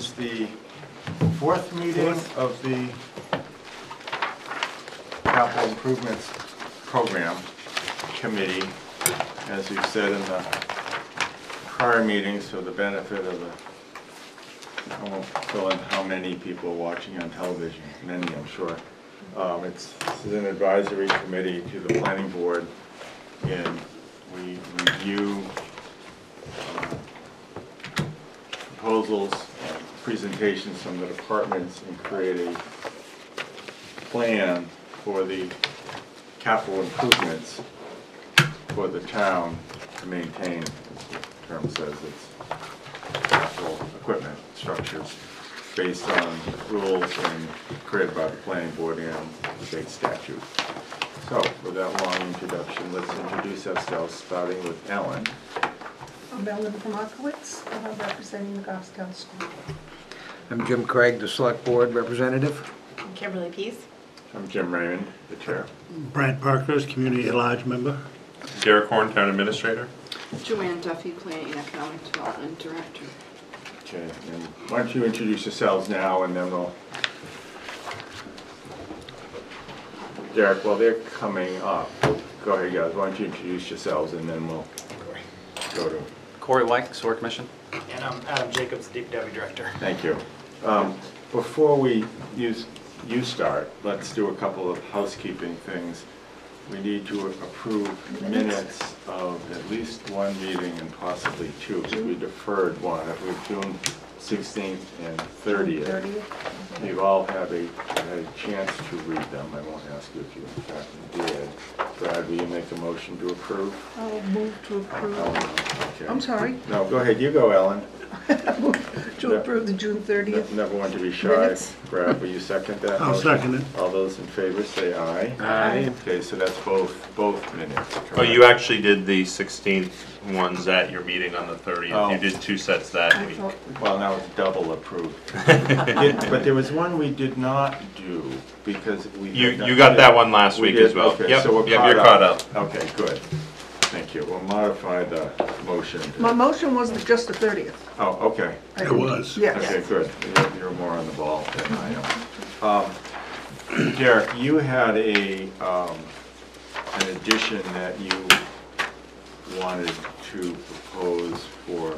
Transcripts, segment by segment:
is the fourth meeting of the Capital Improvements Program Committee. As we've said in the prior meetings, for the benefit of the, I won't fill in how many people are watching on television, many I'm sure. This is an advisory committee to the planning board, and we review proposals, presentations from the departments, and create a plan for the capital improvements for the town to maintain, as the term says, its capital equipment structures based on rules and created by the planning board and state statute. So, with that long introduction, let's introduce ourselves, starting with Ellen. I'm Ellen Markowitz, representing the Goffstown School. I'm Jim Craig, the Select Board Representative. I'm Kimberly Pease. I'm Jim Raymond, the chair. Brad Parkhurst, Community at Large member. Derek Horn, Town Administrator. Joanne Duffy, Planning and Economic Development Director. Okay, and why don't you introduce yourselves now, and then we'll... Derek, while they're coming up, go ahead, guys. Why don't you introduce yourselves, and then we'll go to... Corey White, Sewer Commission. And I'm Adam Jacobs, DPW Director. Thank you. Before you start, let's do a couple of housekeeping things. We need to approve minutes of at least one meeting and possibly two, because we deferred one. It was June 16th and 30th. You've all had a chance to read them. I won't ask you if you in fact did. Brad, will you make a motion to approve? I'll move to approve. Okay. I'm sorry. No, go ahead. You go, Ellen. To approve the June 30th. Never want to be shy. Minutes. Brad, will you second that? I'll motion? second it. All those in favor say aye. Aye. Okay, so that's both minutes. Oh, correct? you actually did the 16th ones at your meeting on the 30th. Oh. You did two sets that I week. thought, Well, now it's double approved. But there was one we did not do because we... You got that one last We week did? as well. Okay, Yep, so we're yep, you're caught up. Okay, good. Thank you. We'll modify the motion. my motion was just the 30th. Oh, okay. I It think. was. Yes. Okay, good. You're more on the ball than I am. Derek, you had an addition that you wanted to propose for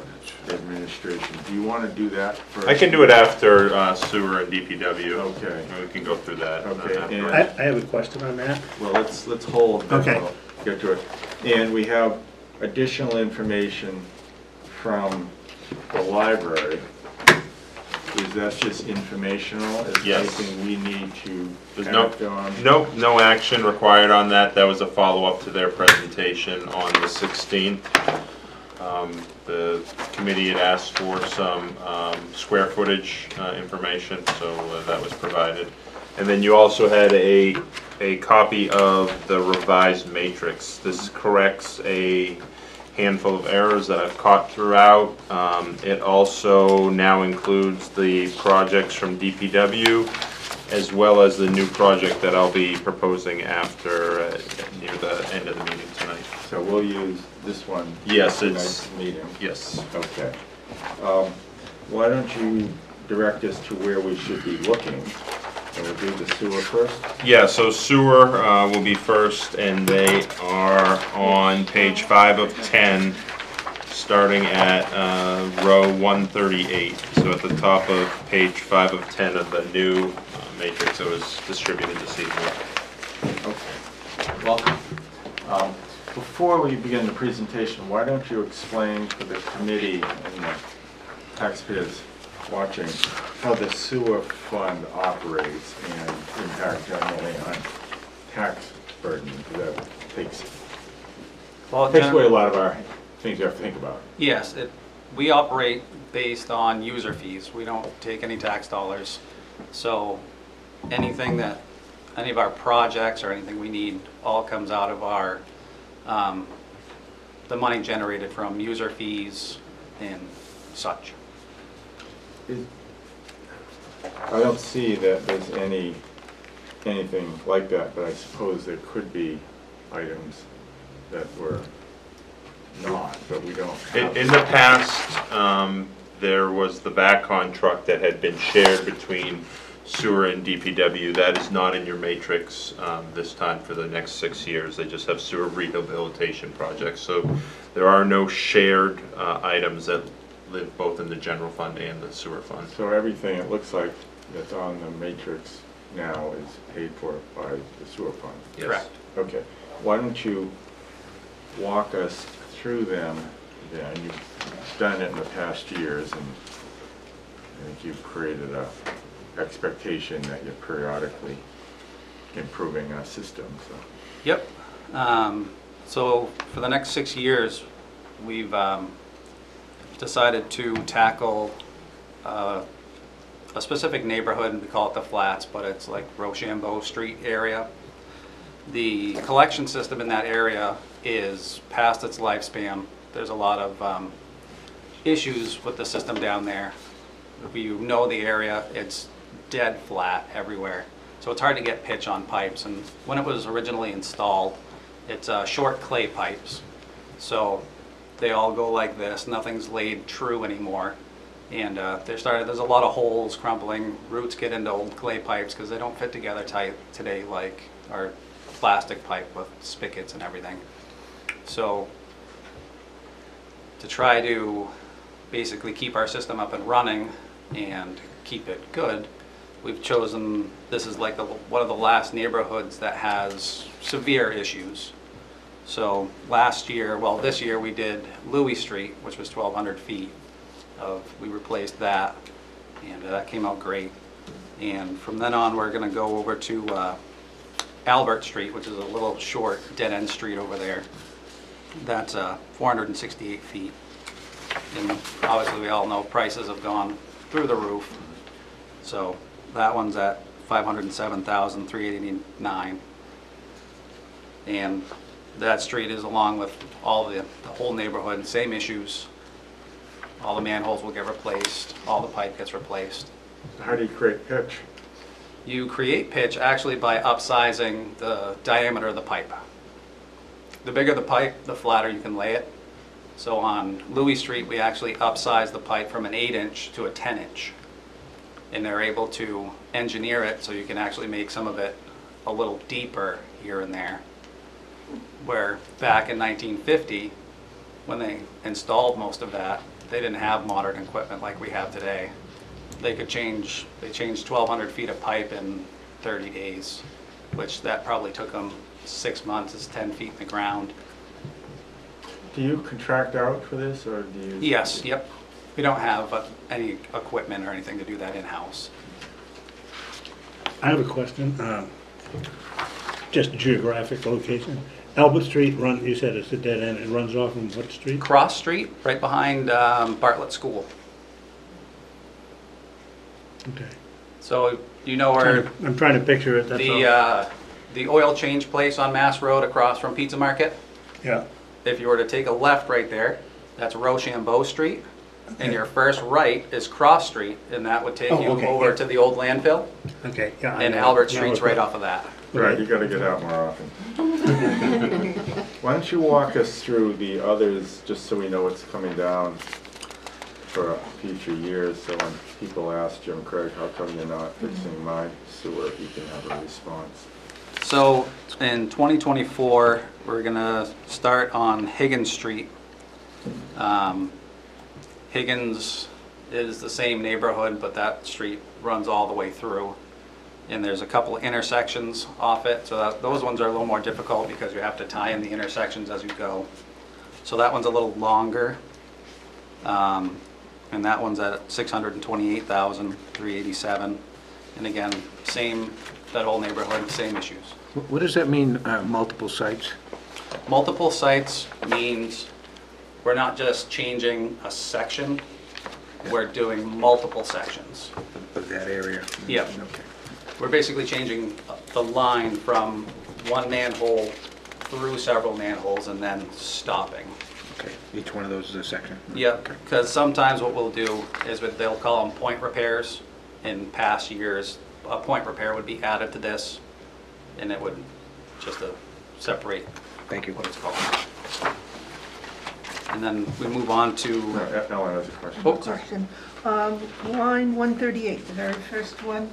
administration. Do you want to do that first? I can do it after sewer and DPW. Okay. And we can go through that. Okay, afterwards. I have a question on that. Well, let's hold. Then Okay. we'll get to it. And we have additional information from the library. Is that just informational? Is there Yes. anything we need to There's act on? no action required on that. That was a follow-up to their presentation on the 16th. The committee had asked for some square footage information, so that was provided. And then you also had a copy of the revised matrix. This corrects a handful of errors that I've caught throughout. It also now includes the projects from DPW, as well as the new project that I'll be proposing after near the end of the meeting tonight. So we'll use this one. Yes, for it's- tonight's meeting. Yes. Okay. Why don't you direct us to where we should be looking? And we'll do the sewer first. Yeah, so sewer will be first, and they are on page 5 of 10, starting at row 138. So at the top of page 5 of 10 of the new matrix that was distributed this evening. Okay. Welcome. Before we begin the presentation, why don't you explain to the committee and the taxpayers watching how the sewer fund operates and impact generally on tax burden? Because that takes away a lot of our things you have to think about. Yes, we operate based on user fees. We don't take any tax dollars. So anything that, any of our projects or anything we need all comes out of our, the money generated from user fees and such. I don't see that there's anything like that, but I suppose there could be items that were not, but we don't have. In the past, there was the VACCON truck that had been shared between sewer and DPW. That is not in your matrix this time for the next 6 years. They just have sewer rehabilitation projects. So there are no shared items that live both in the general fund and the sewer fund. So everything, it looks like, that's on the matrix now is paid for by the sewer fund? Yes. Correct. Okay, why don't you walk us through them then? You've done it in the past years, and I think you've created a expectation that you're periodically improving our system, so. Yep. So for the next 6 years, we've decided to tackle a specific neighborhood. We call it the Flats, but it's like Rochambeau Street area. The collection system in that area is past its lifespan. There's a lot of issues with the system down there. If you know the area, it's dead flat everywhere. So it's hard to get pitch on pipes. And when it was originally installed, it's short clay pipes. So they all go like this. Nothing's laid true anymore. And there's a lot of holes, crumbling. Roots get into old clay pipes because they don't fit together tight today like our plastic pipe with spigots and everything. So to try to basically keep our system up and running and keep it good, we've chosen, this is like one of the last neighborhoods that has severe issues. So last year, well this year we did Louis Street, which was 1,200 feet. We replaced that, and that came out great. And from then on, we're going to go over to Albert Street, which is a little short dead-end street over there. That's 468 feet. And obviously, we all know prices have gone through the roof. So that one's at $507,389. And that street is along with all the whole neighborhood, same issues. All the manholes will get replaced, all the pipe gets replaced. How do you create pitch? You create pitch actually by upsizing the diameter of the pipe. The bigger the pipe, the flatter you can lay it. So on Louis Street, we actually upsized the pipe from an 8-inch to a 10-inch. And they're able to engineer it so you can actually make some of it a little deeper here and there. Where back in 1950, when they installed most of that, they didn't have modern equipment like we have today. They changed 1,200 feet of pipe in 30 days, which that probably took them 6 months. It's 10 feet in the ground. Do you contract out for this, or do you? Yes, yep. We don't have any equipment or anything to do that in-house. I have a question, just geographic location. Albert Street you said it's a dead end, it runs off on what street? Cross Street, right behind Bartlett School. Okay. So you know where I'm trying to picture it, that's all. the oil change place on Mass Road across from Pizza Market? Yeah, If you were to take a left right there, that's Rochambeau Street. And your first right is Cross Street, and that would take Oh, you okay, over yeah. to the old landfill. okay, yeah. I And know. Albert Now Street's okay. right off of that. Right, you gotta get out more often. Why don't you walk us through the others, just so we know what's coming down for future years, so when people ask Jim Craig, how come you're not fixing my sewer, he can have a response. So in 2024, we're gonna start on Higgins Street. Higgins is the same neighborhood, but that street runs all the way through. And there's a couple of intersections off it, so those ones are a little more difficult because you have to tie in the intersections as you go. So that one's a little longer. And that one's at $628,387. And again, that whole neighborhood, same issues. What does that mean, multiple sites? Multiple sites means we're not just changing a section, we're doing multiple sections. Of that area? Yep. Okay. We're basically changing the line from one manhole through several manholes and then stopping. Okay, each one of those is a section? Yep, because sometimes what we'll do is they'll call them point repairs. In past years, a point repair would be added to this, and it would just separate Thank you. what it's called. And then we move on to, No, Ellen has a question. oh, sorry. Question. Line 138, the very first one,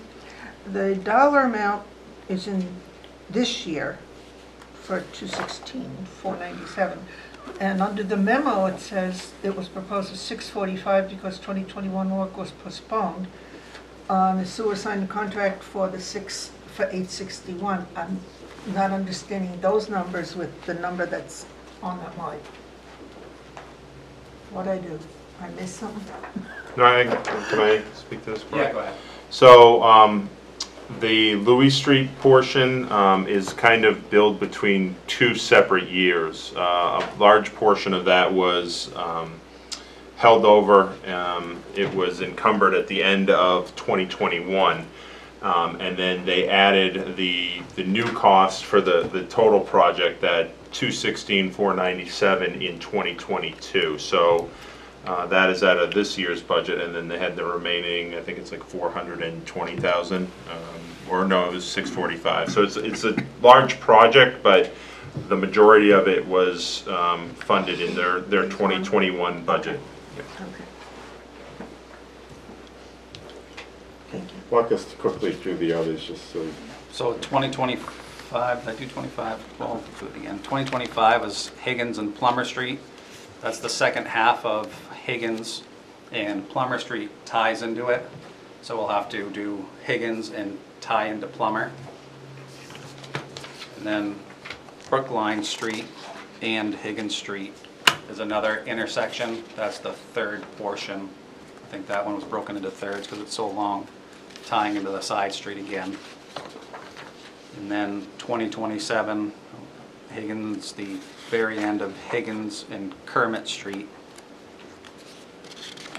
the dollar amount is in this year for 216,497. And under the memo, it says it was proposed as 645 because 2021 work was postponed. The sewer signed a contract for 861. I'm not understanding those numbers with the number that's on that line. What'd I do? I missed something? No, can I speak to this? Yeah, go ahead. So, the Louis Street portion is kind of billed between two separate years. A large portion of that was held over. It was encumbered at the end of 2021. And then they added the new cost for the total project at $216,497 in 2022. So that is out of this year's budget, and then they had the remaining, I think it's like 420,000, or no, it was 645. So it's a large project, but the majority of it was funded in their 2021 budget. Okay. Thank you. Walk us quickly through the others, just so. So 2025, did I do 25? Well, do it again. 2025 is Higgins and Plummer Street. That's the second half of Higgins, and Plummer Street ties into it. So we'll have to do Higgins and tie into Plummer. And then Brookline Street and Higgins Street is another intersection. That's the third portion. I think that one was broken into thirds because it's so long, tying into the side street again. And then 2027, Higgins, the very end of Higgins and Kermit Street.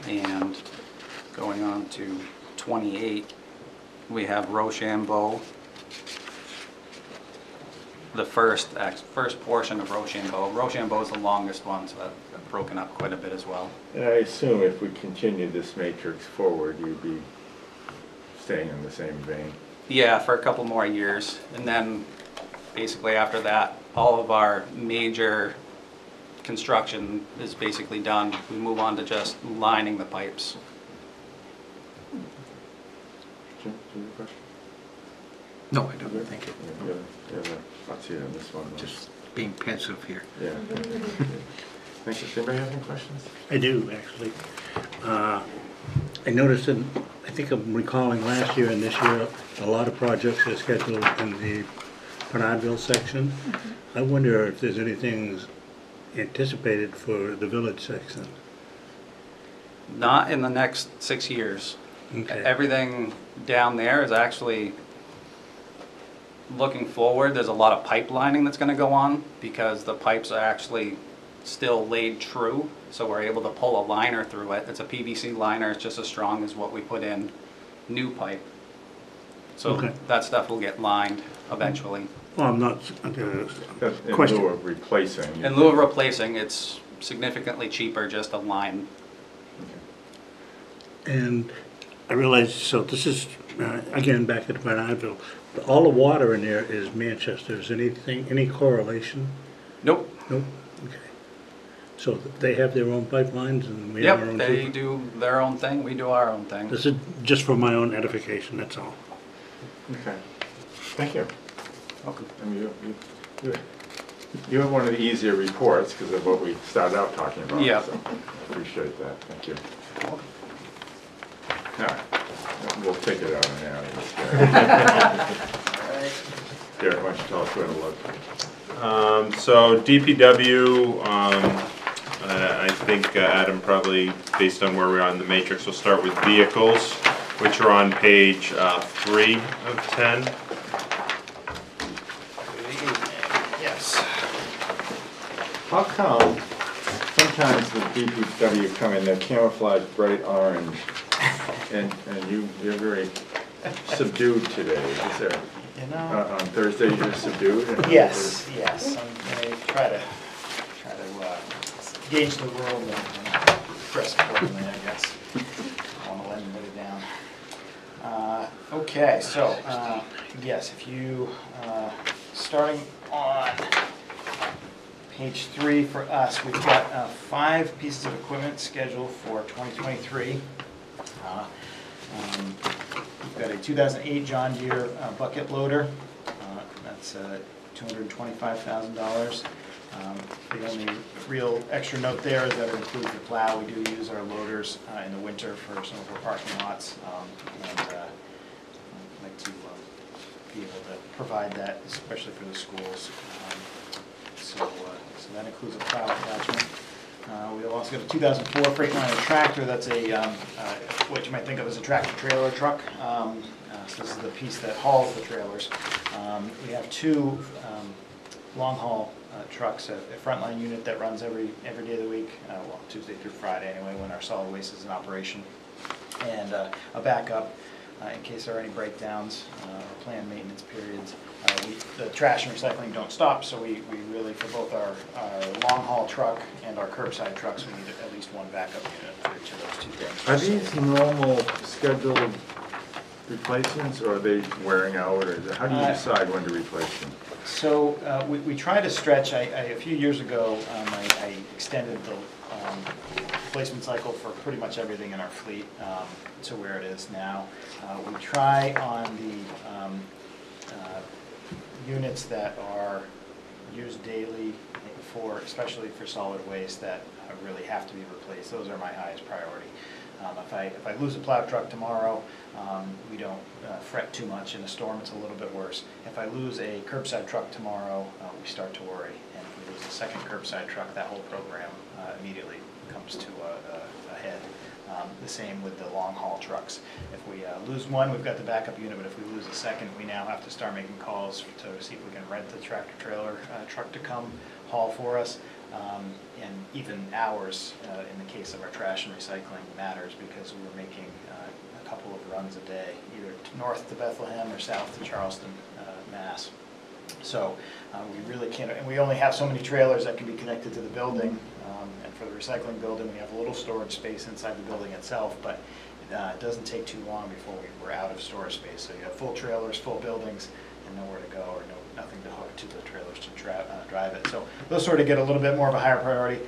And going on to 28, we have Rochambeau. The first portion of Rochambeau. Rochambeau is the longest one, so that's broken up quite a bit as well. And I assume if we continue this matrix forward, you'd be staying in the same vein. Yeah, for a couple more years. And then basically after that, all of our major construction is basically done. We move on to just lining the pipes. Jim, do you have a question? No, I don't, thank you. Let's see on this one. Just being pensive here. Yeah. Thank you. Does anybody have any questions? I do, actually. I noticed, I think I'm recalling last year and this year, a lot of projects are scheduled in the Bernardville section. I wonder if there's anything anticipated for the village section. Not in the next 6 years. Okay. Everything down there is actually looking forward. There's a lot of pipelining that's going to go on because the pipes are actually still laid true, so we're able to pull a liner through it. It's a PVC liner. It's just as strong as what we put in new pipe. So Okay. that stuff will get lined eventually. Well, I'm not, In question. lieu of replacing. In lieu of replacing, it's significantly cheaper just to line. And I realize, so this is, again, back at Bernardville, all the water in there is Manchester. Is anything, any correlation? Nope. Nope, okay. So they have their own pipelines and we have our Yep, own they too? do their own thing, we do our own thing. This is just for my own edification, that's all. Okay. Thank you. Welcome. I mean, you have one of the easier reports because of what we started out talking about. Yeah. So I appreciate that. Thank you. All right. We'll take it out now. Derek, why don't you tell us where to look? So DPW, I think Adam probably, based on where we are in the matrix, will start with vehicles, which are on page 3 of 10. Yes. How come sometimes the DPW come in, they're camouflaged bright orange, and you're very subdued today? Is there, You know. on Thursday you're subdued? and- Yes. I'm gonna try to gauge the world and dress accordingly, I guess. I don't want to let anybody down. Okay, so yes, if you starting on Page 3 for us, we've got 5 pieces of equipment scheduled for 2023. We've got a 2008 John Deere bucket loader. That's $225,000. The only real extra note there is that it includes the plow. We do use our loaders in the winter for some of our parking lots. And I'd like to be able to provide that, especially for the schools. So that includes a plow attachment. We've also got a 2004 Freightliner tractor. That's what you might think of as a tractor-trailer truck. So this is the piece that hauls the trailers. We have 2 long-haul trucks, a frontline unit that runs every day of the week, well, Tuesday through Friday anyway, when our solid waste is in operation, and a backup in case there are any breakdowns or planned maintenance periods. The trash and recycling don't stop, so we really, for both our long-haul truck and our curbside trucks, we need at least one backup unit for each of those 2 things. Are these normal scheduled replacements, or are they wearing out, or how do you decide when to replace them? So we try to stretch. A few years ago, I extended the replacement cycle for pretty much everything in our fleet to where it is now. We try on the units that are used daily, especially for solid waste, that really have to be replaced. Those are my highest priority. If I lose a plow truck tomorrow, we don't fret too much. In a storm, it's a little bit worse. If I lose a curbside truck tomorrow, we start to worry. And if we lose a second curbside truck, that whole program immediately comes to a head. The same with the long haul trucks. If we lose one, we've got the backup unit, but if we lose a second, we now have to start making calls to see if we can rent the tractor trailer truck to come haul for us. And even hours, in the case of our trash and recycling, matters because we're making a couple of runs a day, either north to Bethlehem or south to Charleston, Mass. So we really can't, and we only have so many trailers that can be connected to the building. And for the recycling building, we have a little storage space inside the building itself, but it doesn't take too long before we're out of storage space. So you have full trailers, full buildings, and nowhere to go, or nothing to hook to the trailers to drive it. So those sort of get a little bit more of a higher priority.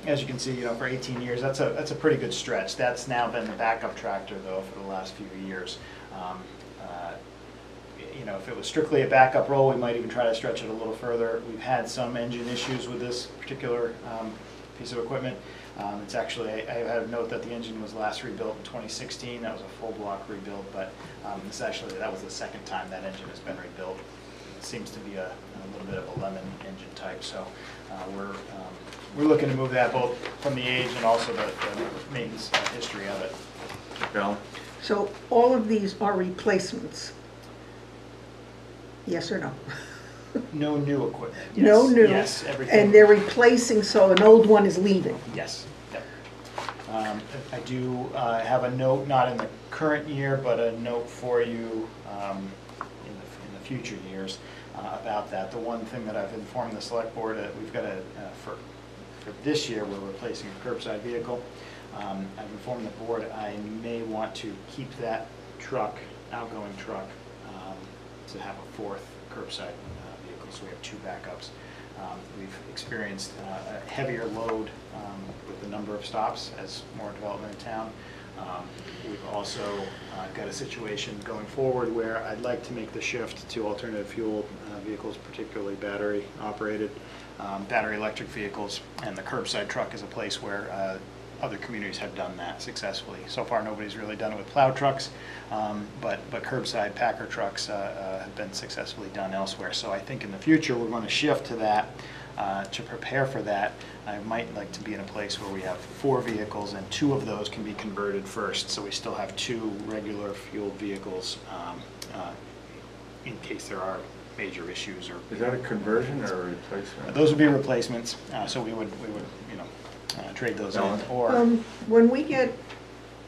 As you can see, for 18 years, that's a pretty good stretch. That's now been the backup tractor, though, for the last few years. If it was strictly a backup role, we might even try to stretch it a little further. We've had some engine issues with this particular piece of equipment. It's actually, I have a note that the engine was last rebuilt in 2016. That was a full block rebuild, but that was the second time that engine has been rebuilt. It seems to be a little bit of a lemon engine type, so we're looking to move that both from the age and also the maintenance history of it. Bill? So all of these are replacements? Yes or no? No new equipment. Yes. No new? Yes, everything. And they're replacing, so an old one is leaving? Yes. Yep. I do have a note, not in the current year, but a note for you in the future years about that. The one thing that I've informed the select board, we've got for this year, we're replacing a curbside vehicle. I've informed the board I may want to keep that truck, outgoing truck, to have a 4th curbside vehicle, so we have 2 backups. We've experienced a heavier load with the number of stops as more development in town. We've also got a situation going forward where I'd like to make the shift to alternative fuel vehicles, particularly battery operated, battery electric vehicles, and the curbside truck is a place where other communities have done that successfully. So far, nobody's really done it with plow trucks, but curbside packer trucks have been successfully done elsewhere. So I think in the future, we're going to shift to that. To prepare for that, I might like to be in a place where we have 4 vehicles and 2 of those can be converted first. So we still have 2 regular fueled vehicles in case there are major issues. Or Is that a conversion or a replacement? those would be replacements. So we would trade those in. Or When we get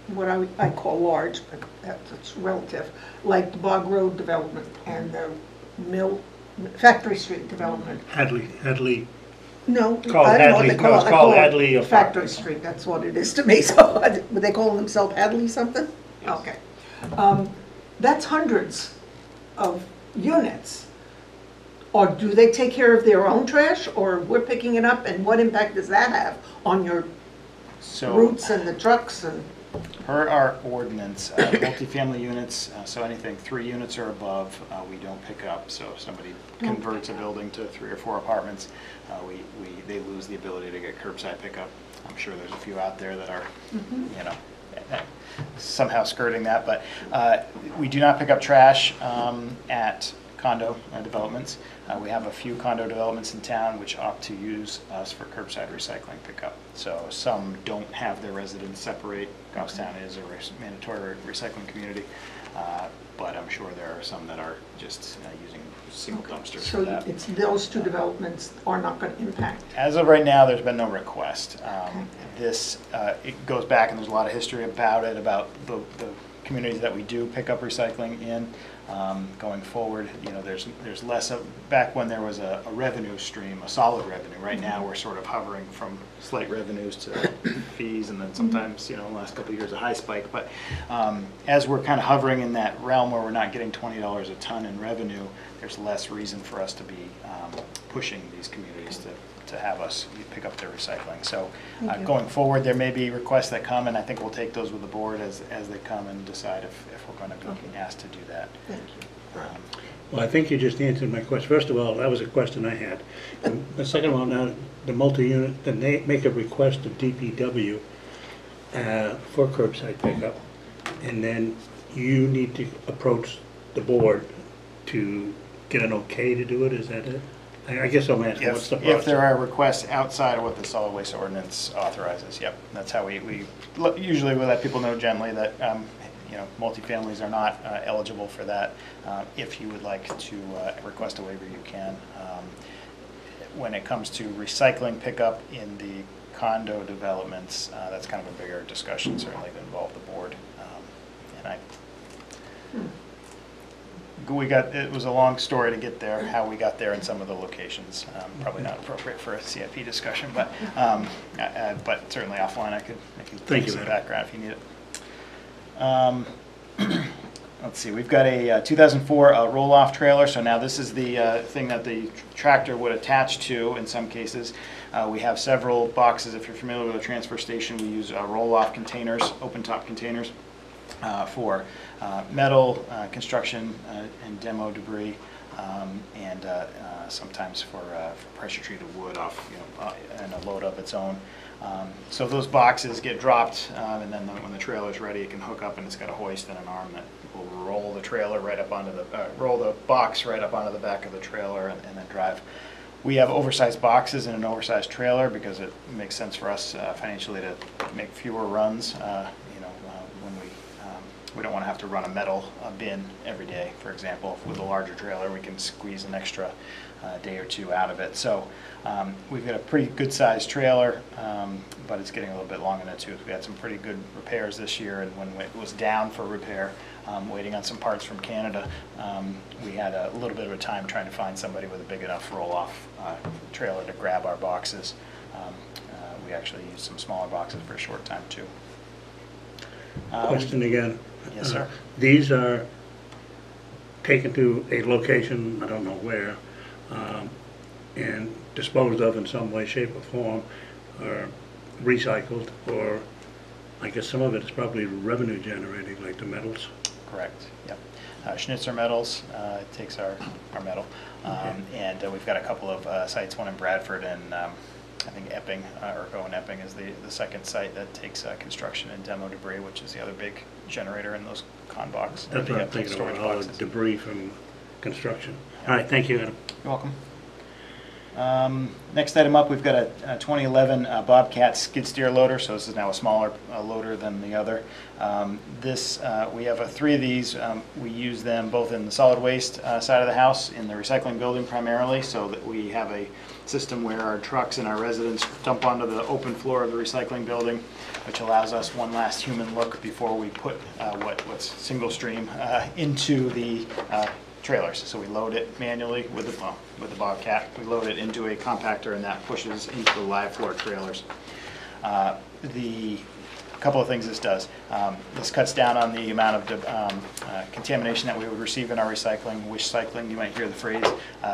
what I call large, but that's relative, like the Bog Road development and the Factory Street development. Hadley. No, Called I don't know what Hadley. they call No, it. it's I called call it Hadley Factory Apartments. Street, that's what it is to me. So would they call themselves Hadley something? Okay. That's hundreds of units. Or do they take care of their own trash, or we're picking it up, and what impact does that have on your So routes and the trucks and? per our ordinance, multifamily units, so anything 3 units or above, we don't pick up. So if somebody converts a building to 3 or 4 apartments, they lose the ability to get curbside pickup. I'm sure there's a few out there that are, you know, somehow skirting that, but we do not pick up trash at condo developments. We have a few condo developments in town which opt to use us for curbside recycling pickup. So some don't have their residents separate. Goffstown is a mandatory recycling community, but I'm sure there are some that are just using single dumpsters for So that. it's, those 2 developments are not going to impact? As of right now, there's been no request. Okay. This, it goes back, and there's a lot of history about it, about the communities that we do pick up recycling in. Going forward, you know, there's less of, back when there was a revenue stream, a solid revenue. Right now, we're sort of hovering from slight revenues to fees, and then sometimes, you know, in the last couple of years, a high spike. But as we're kind of hovering in that realm where we're not getting $20 a ton in revenue, there's less reason for us to be pushing these communities to have us pick up their recycling. So Thank you. going forward, there may be requests that come, and I think we'll take those with the board as they come and decide if we're going to be asked to do that. Thank you. Well, I think you just answered my question. First of all, that was a question I had. And the second one, now, the multi-unit, then they make a request of DPW for curbside pickup, and then you need to approach the board to get an okay to do it, is that it? I guess I'm asking, what's the process? If there are requests outside of what the solid waste ordinance authorizes, yep. That's how usually we let people know gently that, you know, multifamilies are not eligible for that. If you would like to request a waiver, you can. When it comes to recycling pickup in the condo developments, that's kind of a bigger discussion, certainly to involve the board. It was a long story to get there, how we got there in some of the locations. Probably not appropriate for a CIP discussion, but certainly offline I could Thank you, some Adam. background if you need it. Let's see, we've got a 2004 roll-off trailer. So now this is the thing that the tractor would attach to in some cases. We have several boxes. If you're familiar with a transfer station, we use roll-off containers, open-top containers, for metal, construction, and demo debris, and sometimes for pressure-treated wood off, you know, and a load of its own. So those boxes get dropped, and then when the trailer is ready, it can hook up, and it's got a hoist and an arm that will roll the trailer right up onto the roll the box right up onto the back of the trailer, and then drive. We have oversized boxes and an oversized trailer because it makes sense for us financially to make fewer runs. You know, when we don't want to have to run a metal bin every day, for example. With a larger trailer, we can squeeze an extra day or 2 out of it. So we've got a pretty good sized trailer, but it's getting a little bit long in the tooth. We had some pretty good repairs this year, and when it was down for repair, waiting on some parts from Canada, we had a little bit of a time trying to find somebody with a big enough roll-off trailer to grab our boxes. We actually used some smaller boxes for a short time too. Question again. Yes, sir. These are taken to a location, I don't know where, and disposed of in some way, shape, or form, or recycled, or I guess some of it is probably revenue generating, like the metals. Correct, yep. Schnitzer Metals takes our metal. And we've got a couple of sites, one in Bradford and I think Epping, Erco and Epping is the second site that takes construction and demo debris, which is the other big generator in those con box. That's what I'm thinking storage about, all the boxes. debris from construction. All right, thank you, Adam. You're welcome. Next item up, we've got a 2011 Bobcat skid steer loader, so this is now a smaller loader than the other. We have 3 of these. We use them both in the solid waste side of the house, in the recycling building primarily, so that we have a system where our trucks and our residents dump onto the open floor of the recycling building, which allows us one last human look before we put what's single stream into the trailers. So we load it manually with the Bobcat. We load it into a compactor, and that pushes into the live floor trailers. The couple of things this does. This cuts down on the amount of contamination that we would receive in our recycling. Wish cycling, you might hear the phrase.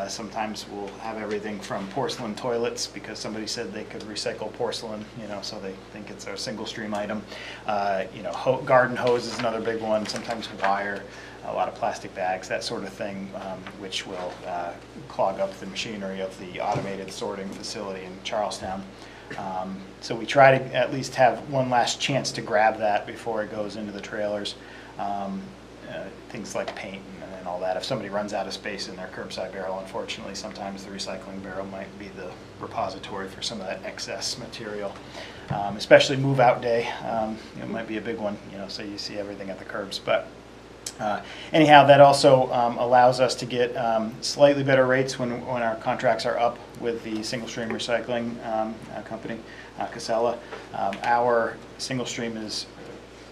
Sometimes we'll have everything from porcelain toilets because somebody said they could recycle porcelain, so they think it's a single stream item. Garden hose is another big one, sometimes wire, a lot of plastic bags, that sort of thing, which will clog up the machinery of the automated sorting facility in Charlestown. So we try to at least have one last chance to grab that before it goes into the trailers. Things like paint and all that. If somebody runs out of space in their curbside barrel, unfortunately, sometimes the recycling barrel might be the repository for some of that excess material. Especially move-out day, it might be a big one, so you see everything at the curbs. But anyhow, that also allows us to get slightly better rates when our contracts are up with the single stream recycling company, Casella. Our single stream is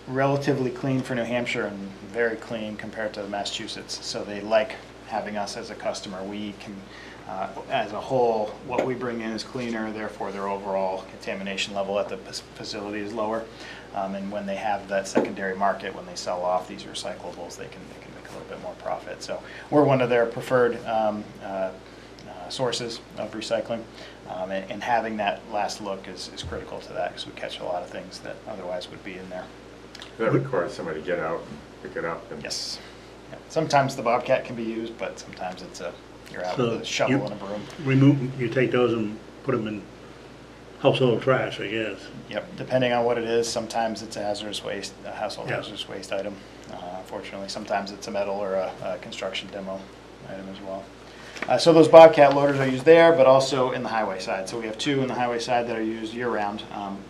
relatively clean for New Hampshire and very clean compared to Massachusetts, so they like having us as a customer. We can, as a whole, what we bring in is cleaner, therefore their overall contamination level at the facility is lower. And when they have that secondary market, when they sell off these recyclables, they can make a little bit more profit. So we're one of their preferred sources of recycling, and having that last look is critical to that because we catch a lot of things that otherwise would be in there. That requires somebody to get out and pick it up. And Yes. Yeah. Sometimes the Bobcat can be used, but sometimes you're out with a shovel and a broom. You take those and put them in household trash, I guess. Yep, depending on what it is, sometimes it's a hazardous waste, a household Yeah. hazardous waste item. Unfortunately, sometimes it's a metal or a construction demo item as well. So those Bobcat loaders are used there, but also in the highway side. So we have two in the highway side that are used year-round.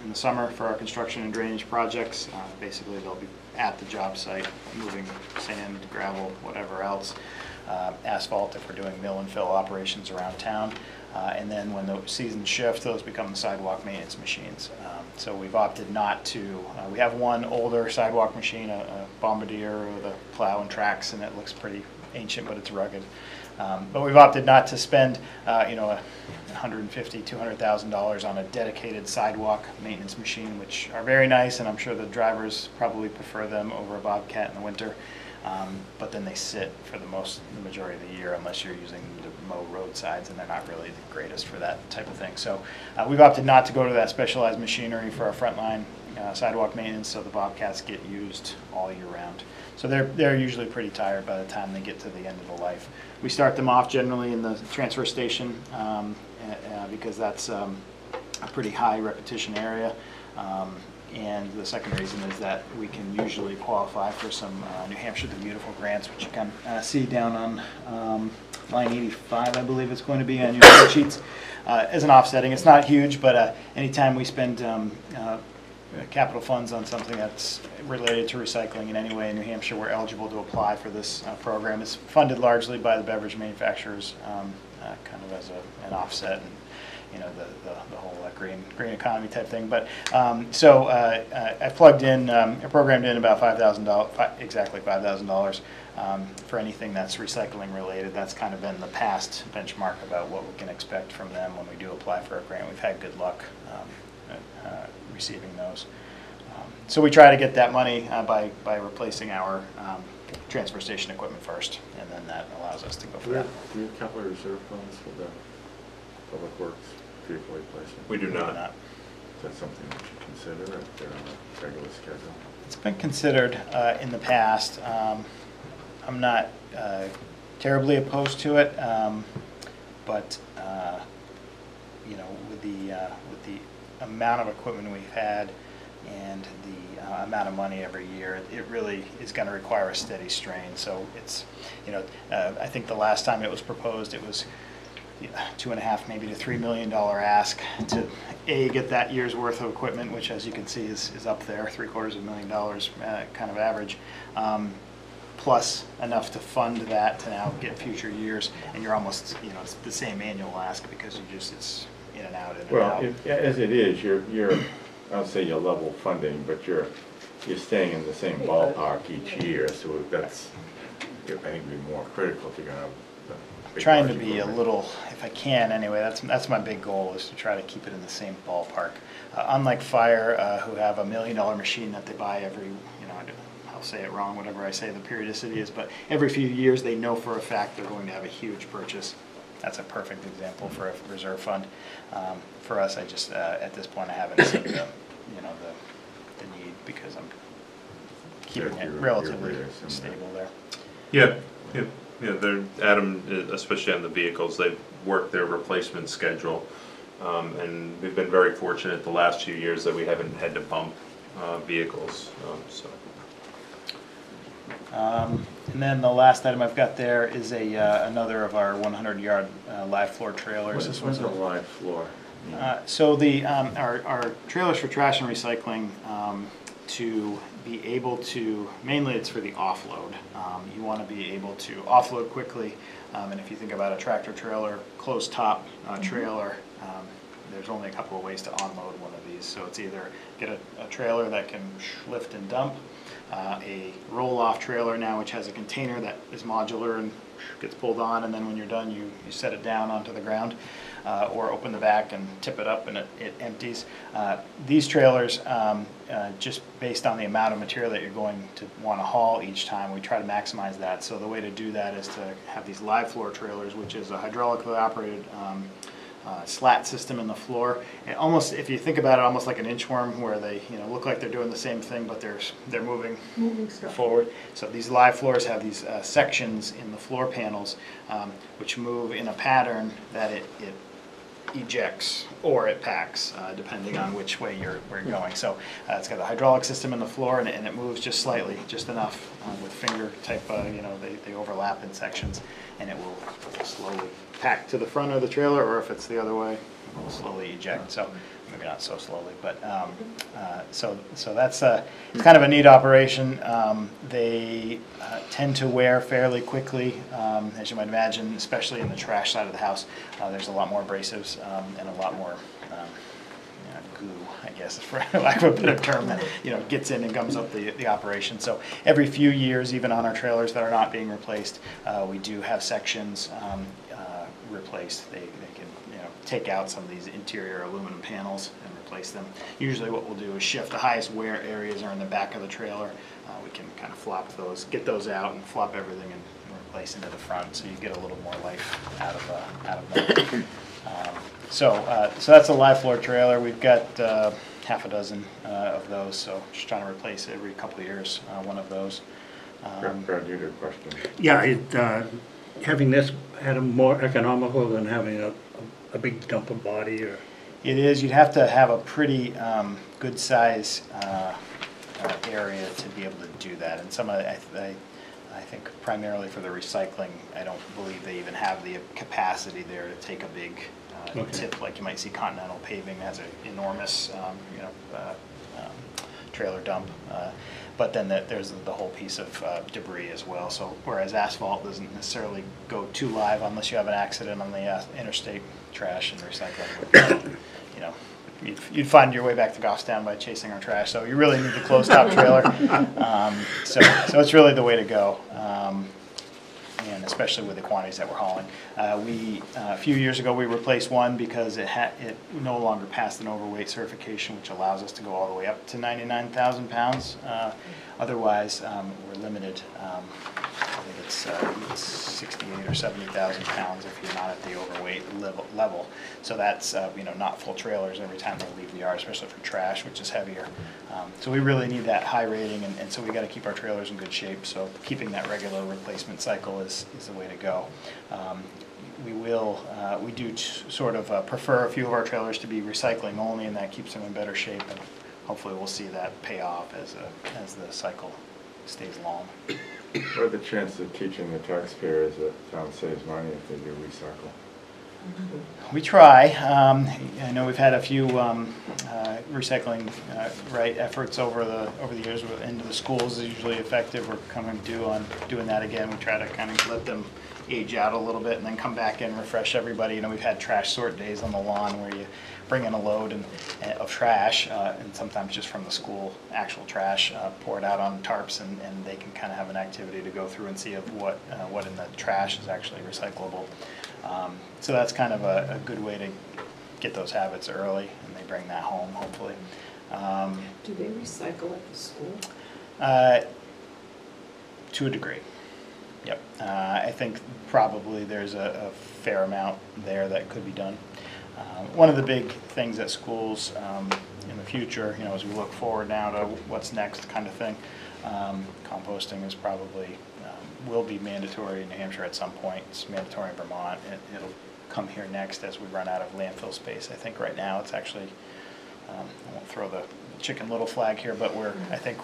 In the summer for our construction and drainage projects, basically they'll be at the job site, moving sand, gravel, whatever else, asphalt if we're doing mill and fill operations around town. And then when the seasons shift, those become the sidewalk maintenance machines. So we've opted not to, we have one older sidewalk machine, a Bombardier with a plow and tracks, and it looks pretty ancient, but it's rugged. But we've opted not to spend, $150,000, $200,000 on a dedicated sidewalk maintenance machine, which are very nice, and I'm sure the drivers probably prefer them over a Bobcat in the winter. But then they sit for the majority of the year unless you're using them to mow roadsides, and they're not really the greatest for that type of thing. So we've opted not to go to that specialized machinery for our frontline sidewalk maintenance, so the Bobcats get used all year round. So they're usually pretty tired by the time they get to the end of the life. We start them off generally in the transfer station because that's a pretty high repetition area. And the second reason is that we can usually qualify for some New Hampshire the Beautiful grants, which you can see down on line 85, I believe it's going to be on your spreadsheets, as an offsetting. It's not huge, but anytime we spend capital funds on something that's related to recycling in any way in New Hampshire, we're eligible to apply for this program. It's funded largely by the beverage manufacturers, kind of as an offset, and the whole green economy type thing. But so I plugged in, I programmed in about $5,000, exactly $5,000 for anything that's recycling related. That's kind of been the past benchmark about what we can expect from them when we do apply for a grant. We've had good luck receiving those. So we try to get that money by replacing our transfer station equipment first, and then that allows us to go for that. Do you have capital reserve funds for the public works vehicle replacement? We do not. Is that something that you consider at the regular schedule? It's been considered in the past. I'm not terribly opposed to it, but with the amount of equipment we've had and the amount of money every year, it really is going to require a steady strain. So it's, I think the last time it was proposed, it was $2.5 maybe to $3 million ask to get that year's worth of equipment, which as you can see is up there, $750,000 kind of average, plus enough to fund that to now get future years, and you're almost, it's the same annual ask because it's in and out, in and out. Well, as it is, you're I'll say you're level funding, but you're staying in the same ballpark each year, so that's, I think, be more critical if you're going to trying to be a little, if I can anyway, that's my big goal, is to try to keep it in the same ballpark. Unlike Fire, who have $1 million machine that they buy every, I'll say it wrong, whatever I say the periodicity is, but every few years they know for a fact they're going to have a huge purchase. That's a perfect example for a reserve fund. For us, I just, at this point, I haven't seen the need, because I'm keeping it relatively stable there. Yeah, they're, Adam, especially on the vehicles, they've worked their replacement schedule. And we've been very fortunate the last few years that we haven't had to bump vehicles, so. And then the last item I've got there is another of our 100-yard live floor trailers. This What's one's a live floor? So our trailers for trash and recycling, to be able to, mainly it's for the offload. You want to be able to offload quickly, and if you think about a tractor trailer, closed top trailer, there's only a couple of ways to unload one of these. So it's either get a trailer that can lift and dump, a roll-off trailer now which has a container that is modular and gets pulled on, and then when you're done you set it down onto the ground, or open the back and tip it up and it empties. These trailers, just based on the amount of material that you're going to want to haul each time, we try to maximize that. So the way to do that is to have these live floor trailers, which is a hydraulically operated slat system in the floor. And almost, if you think about it, almost like an inchworm, where they look like they're doing the same thing, but they're moving stuff forward. So these live floors have these sections in the floor panels, which move in a pattern that it ejects or it packs, depending on which way we're going. So it's got a hydraulic system in the floor, and it moves just slightly, just enough, with finger type, they overlap in sections, and it will slowly pack to the front of the trailer, or if it's the other way, it will slowly eject. So maybe not so slowly, but so that's it's kind of a neat operation. They tend to wear fairly quickly, as you might imagine, especially in the trash side of the house. There's a lot more abrasives and a lot more goo, I guess, for lack of a better term, that gets in and gums up the operation. So every few years, even on our trailers that are not being replaced, we do have sections replaced. They can take out some of these interior aluminum panels and replace them. Usually what we'll do is shift. The highest wear areas are in the back of the trailer. We can kind of flop those, get those out, and flop everything and replace into the front, so you get a little more life out of them. So that's a live floor trailer. We've got half a dozen of those, so just trying to replace every couple of years one of those. Brad, you had a question. Yeah, having this, Adam, more economical than having a big dumper body, or? It is. You'd have to have a pretty good size area to be able to do that. And some of I think primarily for the recycling, I don't believe they even have the capacity there to take a big tip like you might see Continental Paving has an enormous trailer dump. But then there's the whole piece of debris as well. So whereas asphalt doesn't necessarily go too live unless you have an accident on the interstate trash and recycling. You'd find your way back to Goffstown by chasing our trash. So you really need the closed top trailer. So it's really the way to go. And especially with the quantities that we're hauling. A few years ago we replaced one because it no longer passed an overweight certification, which allows us to go all the way up to 99,000 pounds. Otherwise, we're limited. I think it's 68 or 70,000 pounds if you're not at the overweight level. So that's not full trailers every time they leave the yard, especially for trash, which is heavier. So we really need that high rating, and so we got to keep our trailers in good shape. So keeping that regular replacement cycle is the way to go. We do sort of prefer a few of our trailers to be recycling only, and that keeps them in better shape. And hopefully we'll see that pay off as the cycle stays long. What are the chances of teaching the taxpayers that town saves money if they do recycle? We try. I know we've had a few recycling efforts over the years into the schools is usually effective. We're coming due on doing that again. We try to kind of let them age out a little bit and then come back in and refresh everybody. You know, we've had trash sort days on the lawn where you bring in a load of trash and sometimes just from the school actual trash, pour it out on tarps and they can kind of have an activity to go through and see of what in the trash is actually recyclable. So that's kind of a good way to get those habits early, and they bring that home, hopefully. Do they recycle at the school? To a degree, yep. I think probably there's a fair amount there that could be done. One of the big things at schools in the future, you know, as we look forward now to what's next kind of thing, composting is probably will be mandatory in New Hampshire at some point. It's mandatory in Vermont. It'll come here next as we run out of landfill space. I think right now it's actually, I won't throw the Chicken Little flag here, but I think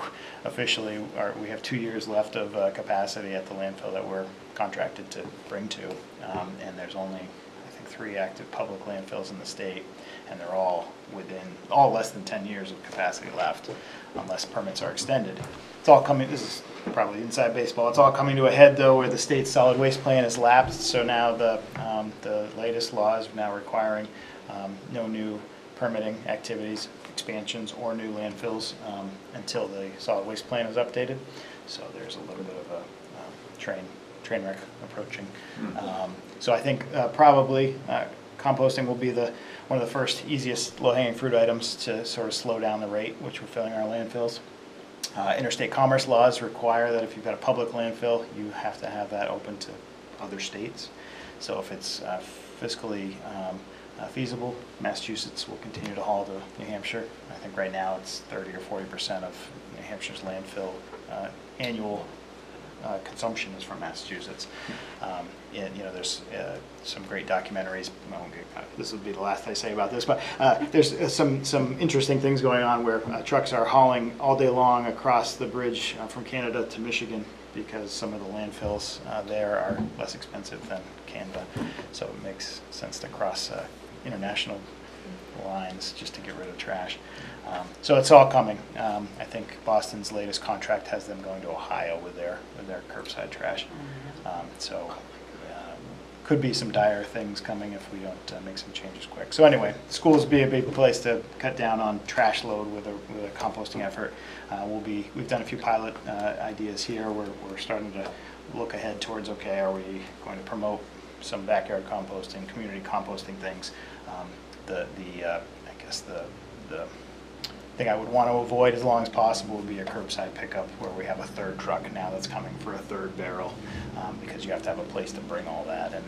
officially we have 2 years left of capacity at the landfill that we're contracted to bring to. And there's only, I think, 3 active public landfills in the state, and they're all less than 10 years of capacity left, unless permits are extended. It's all coming, this is probably inside baseball, it's all coming to a head though where the state's solid waste plan has lapsed, so now the latest law is now requiring no new permitting activities, expansions, or new landfills until the solid waste plan is updated. So there's a little bit of a train wreck approaching. So I think probably composting will be one of the first easiest low-hanging fruit items to sort of slow down the rate which we're filling our landfills. Interstate commerce laws require that if you've got a public landfill, you have to have that open to other states. So if it's fiscally feasible, Massachusetts will continue to haul to New Hampshire. I think right now it's 30 or 40% of New Hampshire's landfill annual consumption is from Massachusetts. And, you know, there's some great documentaries. This will be the last I say about this, but there's some interesting things going on where trucks are hauling all day long across the bridge from Canada to Michigan because some of the landfills there are less expensive than Canada. So it makes sense to cross international lines just to get rid of trash. So it's all coming. I think Boston's latest contract has them going to Ohio with their curbside trash. So could be some dire things coming if we don't make some changes quick. So anyway, schools be a big place to cut down on trash load with a composting effort. We've done a few pilot ideas here. We're starting to look ahead towards, okay, are we going to promote some backyard composting, community composting things? I guess the thing I would want to avoid as long as possible would be a curbside pickup where we have a third truck now that's coming for a third barrel because you have to have a place to bring all that and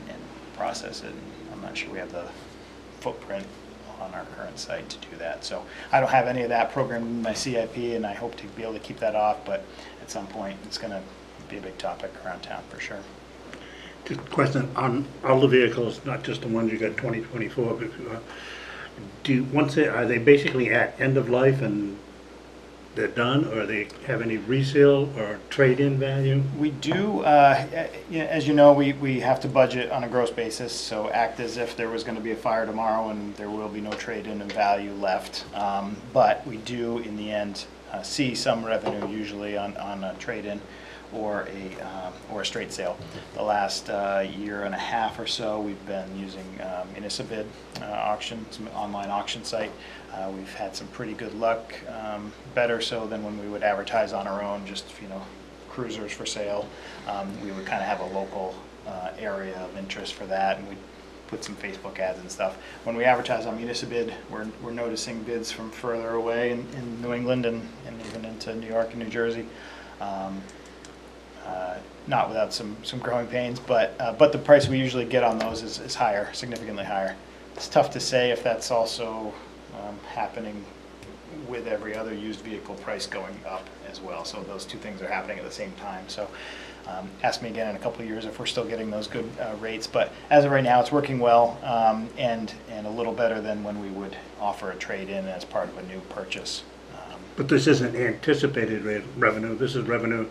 process it. I'm not sure we have the footprint on our current site to do that. So I don't have any of that programmed in my CIP, and I hope to be able to keep that off, but at some point it's going to be a big topic around town for sure. Just a question on all the vehicles, not just the ones you got 2024, but are they basically at end of life and they're done, or they have any resale or trade-in value? We do, as you know, we have to budget on a gross basis, so act as if there was going to be a fire tomorrow and there will be no trade-in and value left. But we do, in the end, see some revenue usually on a trade-in or a straight sale. The last year and a half or so, we've been using Municipid auction, some online auction site. We've had some pretty good luck, better so than when we would advertise on our own, just, you know, cruisers for sale. We would kind of have a local area of interest for that, and we'd put some Facebook ads and stuff. When we advertise on Municipid, we're noticing bids from further away in New England and even into New York and New Jersey. Not without some growing pains, but the price we usually get on those is higher, significantly higher. It's tough to say if that's also happening with every other used vehicle price going up as well. So those two things are happening at the same time. So ask me again in a couple of years if we're still getting those good rates. But as of right now, it's working well and a little better than when we would offer a trade-in as part of a new purchase. But this isn't anticipated revenue. This is revenue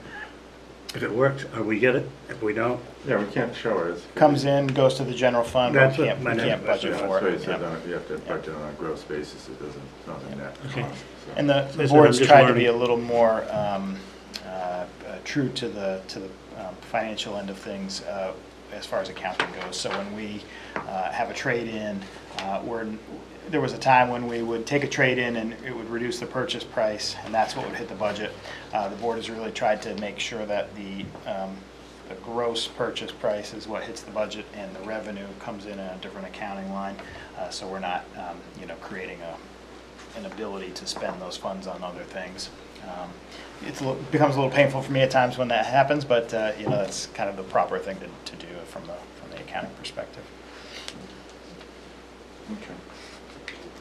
If it works, we get it. If we don't, Yeah, we can't show it. It's- Comes in, goes to the general fund, but That's we what can't, my we next can't budget That's for why you it. said Yeah. you have to budget on a gross basis, it doesn't, it's not a net Okay. cost. so. And the Listen, board's I'm just tried to be learning. a little more true to the financial end of things as far as accounting goes. So when we have a trade-in, there was a time when we would take a trade-in and it would reduce the purchase price, and that's what would hit the budget. The board has really tried to make sure that the gross purchase price is what hits the budget, and the revenue comes in a different accounting line. So we're not, creating an ability to spend those funds on other things. Becomes a little painful for me at times when that happens, but that's kind of the proper thing to do from the accounting perspective. Okay.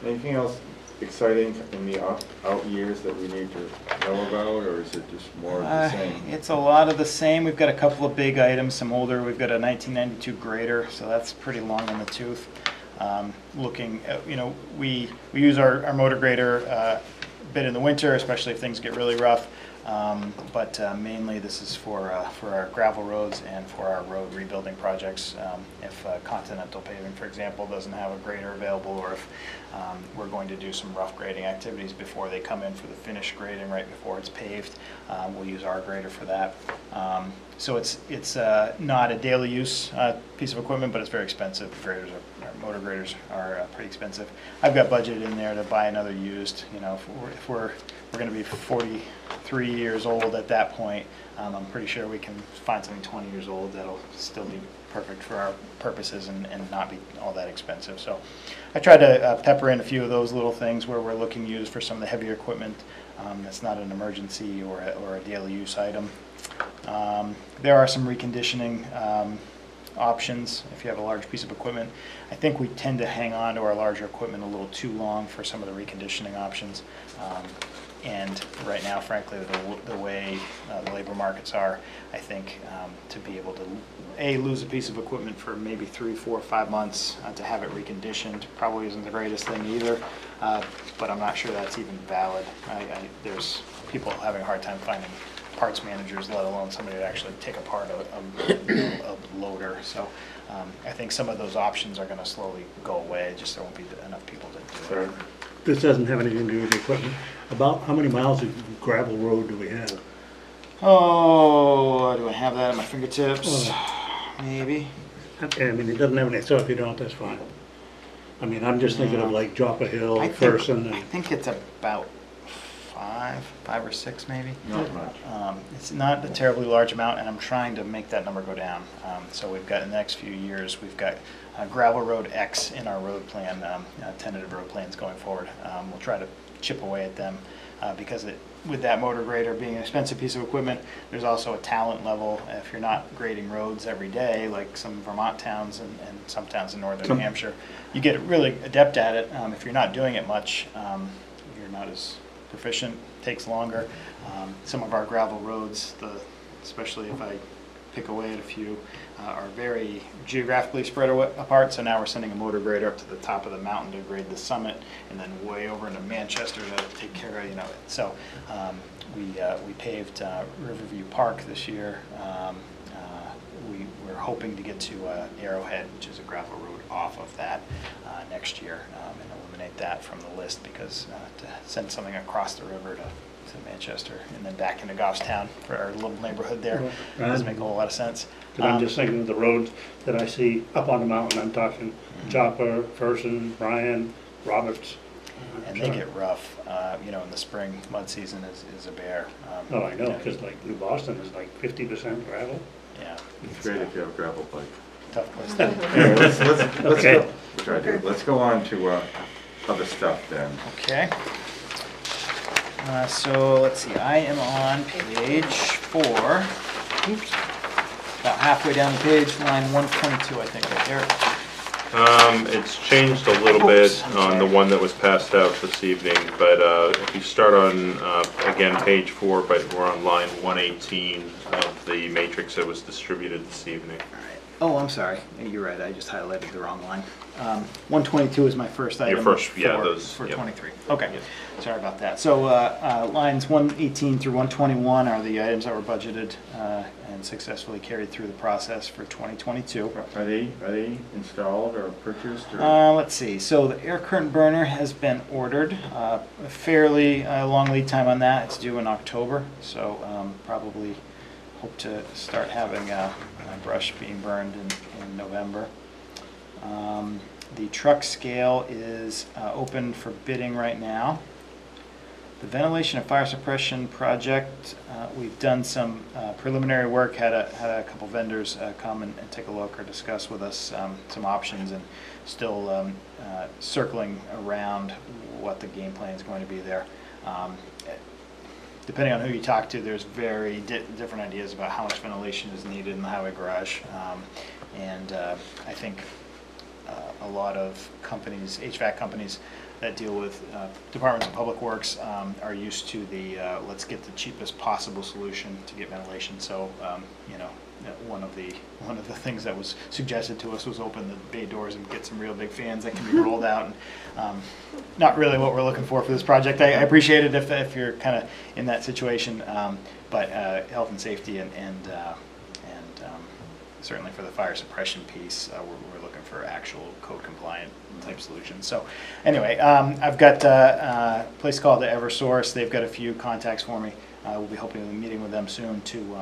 Anything else exciting in the out years that we need to know about, or is it just more of the same? It's a lot of the same. We've got a couple of big items, some older. We've got a 1992 grader, so that's pretty long in the tooth. Looking at, we use our motor grader a bit in the winter, especially if things get really rough. But mainly this is for our gravel roads and for our road rebuilding projects. If Continental Paving, for example, doesn't have a grader available, or if we're going to do some rough grading activities before they come in for the finish grading right before it's paved, we'll use our grader for that. So it's not a daily use piece of equipment, but it's very expensive. Graders motor graders are pretty expensive. I've got budgeted in there to buy another used. If we're going to be 43 years old at that point, I'm pretty sure we can find something 20 years old that'll still be perfect for our purposes and not be all that expensive. So I tried to pepper in a few of those little things where we're looking used for some of the heavier equipment that's not an emergency or a daily use item. There are some reconditioning options if you have a large piece of equipment. I think we tend to hang on to our larger equipment a little too long for some of the reconditioning options. And right now, frankly, the way the labor markets are, I think to be able to lose a piece of equipment for maybe 3, 4, 5 months to have it reconditioned probably isn't the greatest thing either. But I'm not sure that's even valid. There's people having a hard time finding parts managers, let alone somebody to actually take apart a loader. So I think some of those options are going to slowly go away. Just there won't be enough people to do it. this doesn't have anything to do with the equipment. About how many miles of gravel road do we have? Oh, do I have that at my fingertips? Maybe. I mean, it doesn't have any, so if you don't, that's fine. I mean, I'm just thinking of like Joppa Hill, Fersen, I and think it's about five or six maybe. Not much. It's not a terribly large amount, and I'm trying to make that number go down. So we've got in the next few years, we've got gravel road X in our road plan, tentative road plans going forward. We'll try to chip away at them because with that motor grader being an expensive piece of equipment, there's also a talent level. If you're not grading roads every day, like some Vermont towns and some towns in northern New Hampshire, you get really adept at it. If you're not doing it much, you're not as proficient, takes longer. Some of our gravel roads, especially if I pick away at a few, are very geographically spread apart. So now we're sending a motor grader up to the top of the mountain to grade the summit, and then way over into Manchester to take care of it. So we paved Riverview Park this year. We're hoping to get to Arrowhead, which is a gravel road off of that next year, and eliminate that from the list because to send something across the river to Manchester and then back into Goffstown for our little neighborhood there doesn't make a whole lot of sense. because I'm just thinking of the roads that I see up on the mountain. I'm talking Joppa, Fersen, Bryan, Roberts. And they get rough, in the spring, mud season is a bear. Oh, I know, because like New Boston is like 50% gravel. Yeah. It's great if you have a gravel bike. Tough place to Anyway, let's Okay. go. Try to- Let's go on to other stuff then. Okay. So let's see, I am on page 4. Oops. About halfway down the page, line 122, I think, right there. It's changed a little Oops, bit I'm on the sorry. one that was passed out this evening, but if you start on, again, page 4, but we're on line 118 of the matrix that was distributed this evening. All right. Oh, I'm sorry. You're right. I just highlighted the wrong line. 122 is my first item. first, yeah, for- those, For yep. 23. Okay. Sorry about that. So lines 118 through 121 are the items that were budgeted and successfully carried through the process for 2022. Are they installed or purchased or? Let's see. So the air curtain burner has been ordered. A fairly long lead time on that. It's due in October. So probably hope to start having brush being burned in November. The truck scale is open for bidding right now. The ventilation and fire suppression project, we've done some preliminary work, had a couple vendors come and take a look or discuss with us some options, and still circling around what the game plan is going to be there. Depending on who you talk to, there's very different ideas about how much ventilation is needed in the highway garage. I think a lot of companies, HVAC companies that deal with departments of public works are used to the let's get the cheapest possible solution to get ventilation. So you know, one of the things that was suggested to us was open the bay doors and get some real big fans that can be rolled out. And not really what we're looking for this project. I appreciate it if you're kind of in that situation, but health and safety and certainly for the fire suppression piece, we're looking for actual code compliant type solutions. So anyway, I've got a place called the Eversource. They've got a few contacts for me. We'll be hoping to be meeting with them soon to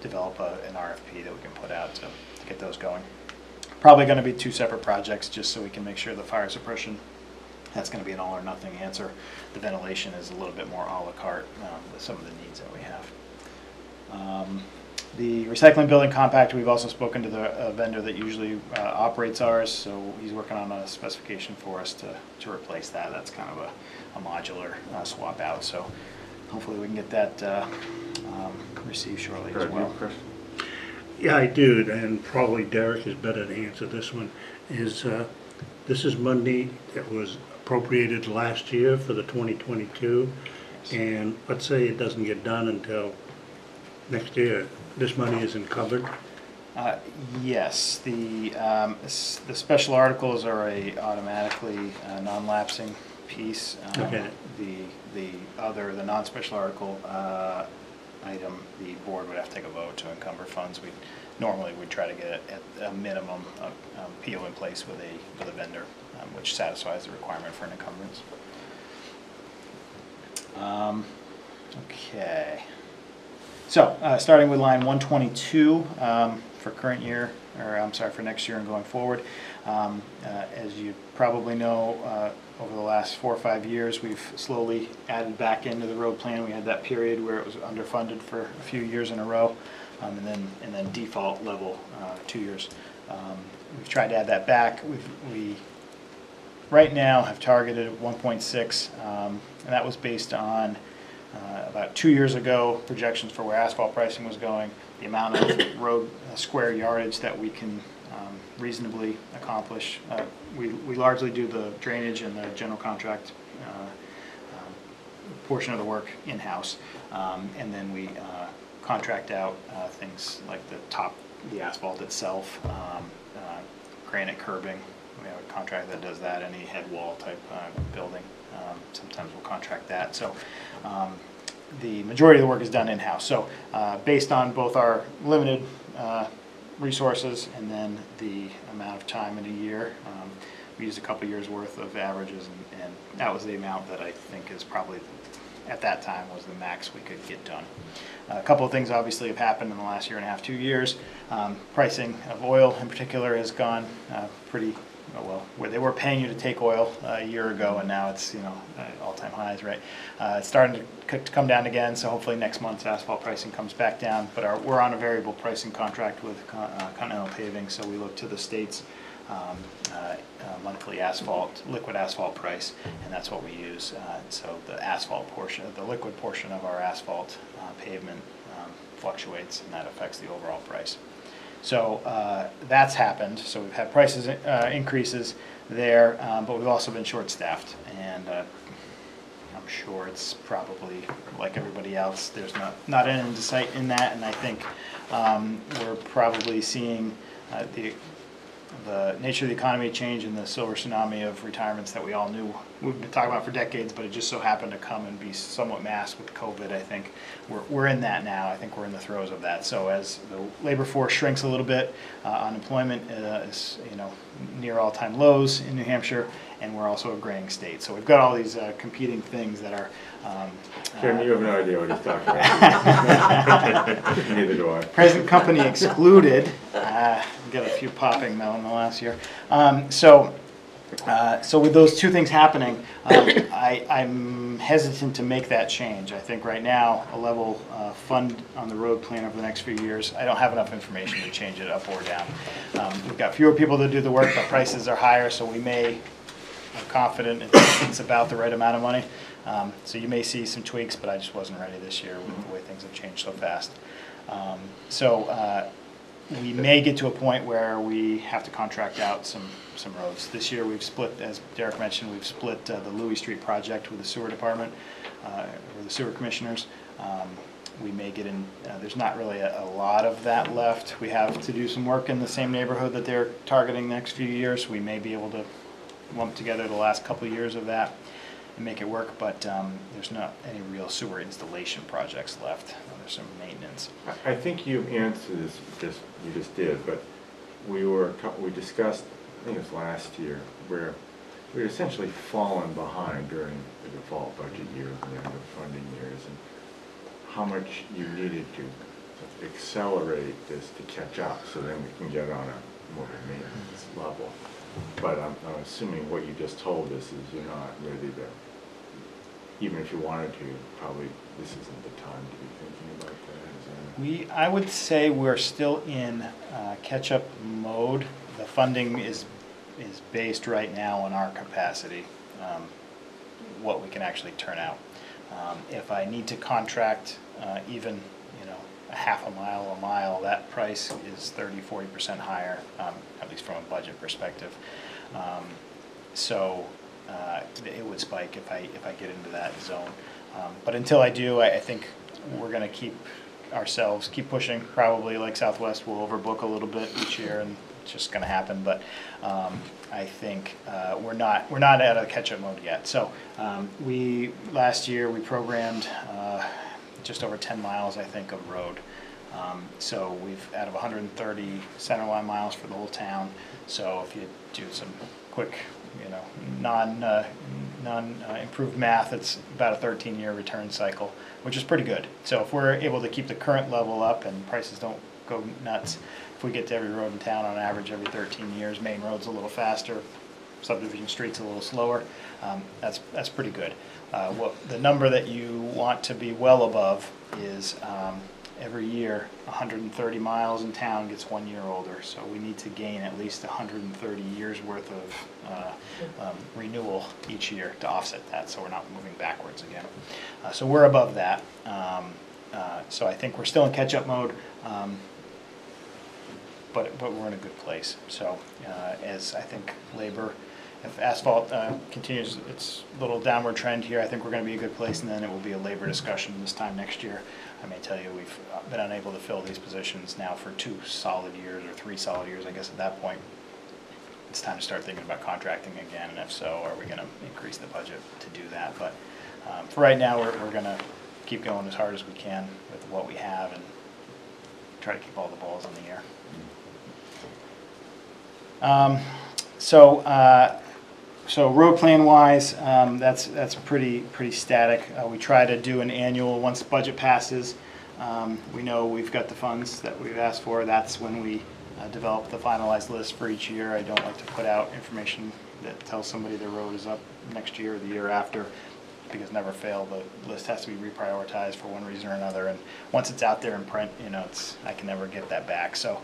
develop an RFP that we can put out to get those going. Probably going to be two separate projects just so we can make sure the fire suppression, that's going to be an all or nothing answer. The ventilation is a little bit more a la carte with some of the needs that we have. The recycling building compact, we've also spoken to the vendor that usually operates ours, so he's working on a specification for us to replace that. That's kind of a modular swap out, so hopefully we can get that received shortly as well. Chris? Yeah, I do, and probably Derek is better to answer this one. This is money that was appropriated last year for the 2022, and let's say it doesn't get done until next year. This money isn't covered? Yes, the special articles are a automatically non-lapsing piece. Okay. The non-special article item, the board would have to take a vote to encumber funds. Normally we'd try to get at a minimum PO in place with a vendor, which satisfies the requirement for an encumbrance. Okay. So, starting with line 122 for current year, or I'm sorry, for next year and going forward. As you probably know, over the last 4 or 5 years, we've slowly added back into the road plan. We had that period where it was underfunded for a few years in a row, and then default level 2 years. We've tried to add that back. We right now have targeted 1.6, and that was based on about 2 years ago, projections for where asphalt pricing was going, the amount of road square yardage that we can reasonably accomplish. We largely do the drainage and the general contract portion of the work in-house, and then we contract out things like the asphalt itself, granite curbing. We have a contract that does that, any head wall type building. Sometimes we'll contract that. So the majority of the work is done in-house. So based on both our limited resources and then the amount of time in a year, we used a couple years worth of averages, and that was the amount that I think is probably, at that time, was the max we could get done. A couple of things obviously have happened in the last year and a half, 2 years. Pricing of oil in particular has gone pretty well, where they were paying you to take oil a year ago, and now it's, all-time highs, right? It's starting to come down again, so hopefully next month's asphalt pricing comes back down. But we're on a variable pricing contract with Continental Paving, so we look to the state's monthly liquid asphalt price, and that's what we use. So the asphalt portion, the liquid portion of our asphalt pavement fluctuates, and that affects the overall price. So that's happened. So we've had prices increases there, but we've also been short-staffed, and I'm sure it's probably like everybody else. There's not an end in sight in that, and I think We're probably seeing the nature of the economy change and the silver tsunami of retirements that we all knew we've been talking about for decades, but it just so happened to come and be somewhat masked with COVID. I think we're in that now. I think we're in the throes of that. So as the labor force shrinks a little bit, unemployment is near all-time lows in New Hampshire, and we're also a graying state. So we've got all these competing things that are. Kim, you have no idea what he's talking about. Neither do I. Present company excluded. Got a few popping though in the last year. So with those two things happening, I'm hesitant to make that change. I think right now a level fund on the road plan over the next few years, I don't have enough information to change it up or down. We've got fewer people to do the work, but prices are higher, so we may. I'm confident it's about the right amount of money. So you may see some tweaks, but I just wasn't ready this year with the way things have changed so fast. We may get to a point where we have to contract out some roads. This year we've split, as Derek mentioned, we've split the Louis Street project with the sewer department, or the sewer commissioners. We may get in, there's not really a lot of that left. We have to do some work in the same neighborhood that they're targeting next few years. We may be able to lump together the last couple of years of that and make it work, but there's not any real sewer installation projects left. There's some maintenance. I think you answered this, you just did, but we discussed, I think it was last year, where we had essentially fallen behind during the default budget years and the end of funding years, and how much you needed to accelerate this to catch up so then we can get on a more maintenance level. But I'm assuming what you just told us is you're not ready to, even if you wanted to, probably this isn't the time to be thinking about that. I would say we're still in catch-up mode. The funding is based right now on our capacity, what we can actually turn out. If I need to contract even a half a mile, that price is 30–40% higher, at least from a budget perspective. So it would spike if I get into that zone. But until I do, I think we're going to keep pushing. Probably like Southwest will overbook a little bit each year, and it's just going to happen. But I think we're not at a catch-up mode yet. So last year we programmed just over 10 miles, I think, of road. So we've out of 130 centerline miles for the whole town. So if you do some quick, non-improved math, it's about a 13-year return cycle, which is pretty good. So if we're able to keep the current level up and prices don't go nuts, if we get to every road in town on average every 13 years, main road's a little faster, subdivision streets a little slower, that's pretty good. The number that you want to be well above is every year 130 miles in town gets 1 year older, so we need to gain at least 130 years worth of renewal each year to offset that, so we're not moving backwards again. So we're above that. So I think we're still in catch-up mode, but we're in a good place. So as I think labor, if asphalt continues its little downward trend here, I think we're going to be a good place, and then it will be a labor discussion this time next year. I may tell you we've been unable to fill these positions now for 2 solid years, or 3 solid years, I guess at that point. It's time to start thinking about contracting again, and if so, are we going to increase the budget to do that? But for right now, we're going to keep going as hard as we can with what we have and try to keep all the balls in the air. So road plan wise, that's pretty static. We try to do an annual once the budget passes. We know we've got the funds that we've asked for. That's when we develop the finalized list for each year. I don't like to put out information that tells somebody their road is up next year or the year after, because never fail, the list has to be reprioritized for one reason or another, and once it's out there in print, I can never get that back. So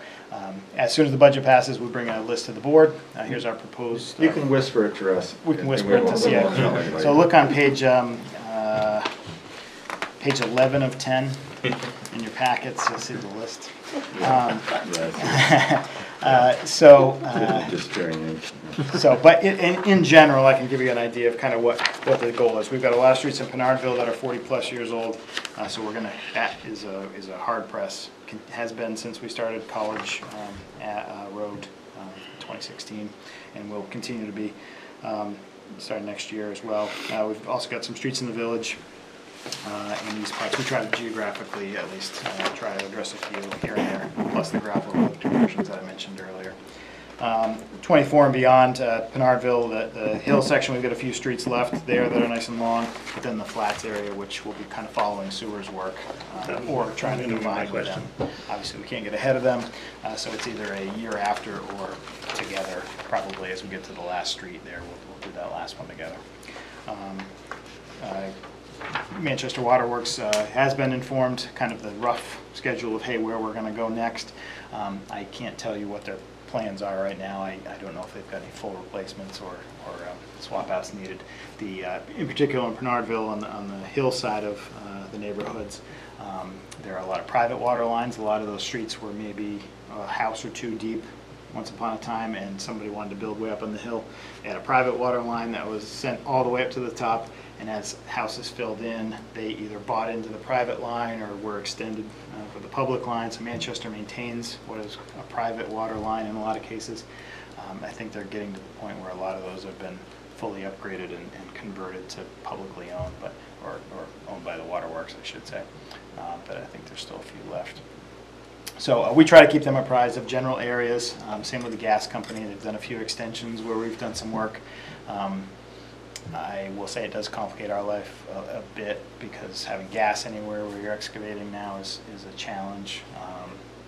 as soon as the budget passes, we bring a list to the board. Here's our proposed. You can whisper it to us. We can whisper it to CIP. So look on page 11 of 10. in your packets, you'll see the list. Yes, just variation. But in general, I can give you an idea of kind of what the goal is. We've got a lot of streets in Pinardville that are 40-plus years old, so that is a hard press, has been since we started College Road 2016, and will continue to be starting next year as well. We've also got some streets in the village in these parts. We try to geographically, at least, try to address a few here and there, plus the gravel road conversions that I mentioned earlier. 24 and beyond, Pinardville, the hill section, we've got a few streets left there that are nice and long, but then the flats area, which will be kind of following Sewers' work, or trying to combine with them. Obviously, we can't get ahead of them, so it's either a year after or together, probably as we get to the last street there, we'll do that last one together. Manchester Waterworks has been informed, kind of the rough schedule of, hey, where we're going to go next. I can't tell you what their plans are right now. I don't know if they've got any full replacements or swap outs needed. In particular in Pinardville, on the hill side of the neighborhoods, there are a lot of private water lines. A lot of those streets were maybe a house or two deep once upon a time, and somebody wanted to build way up on the hill. They had a private water line that was sent all the way up to the top, and as houses filled in, they either bought into the private line or were extended for the public line. So Manchester maintains what is a private water line in a lot of cases. I think they're getting to the point where a lot of those have been fully upgraded and converted to publicly owned, or owned by the waterworks, I should say. But I think there's still a few left. So we try to keep them apprised of general areas. Same with the gas company. They've done a few extensions where we've done some work. I will say it does complicate our life a bit, because having gas anywhere where you're excavating now is a challenge.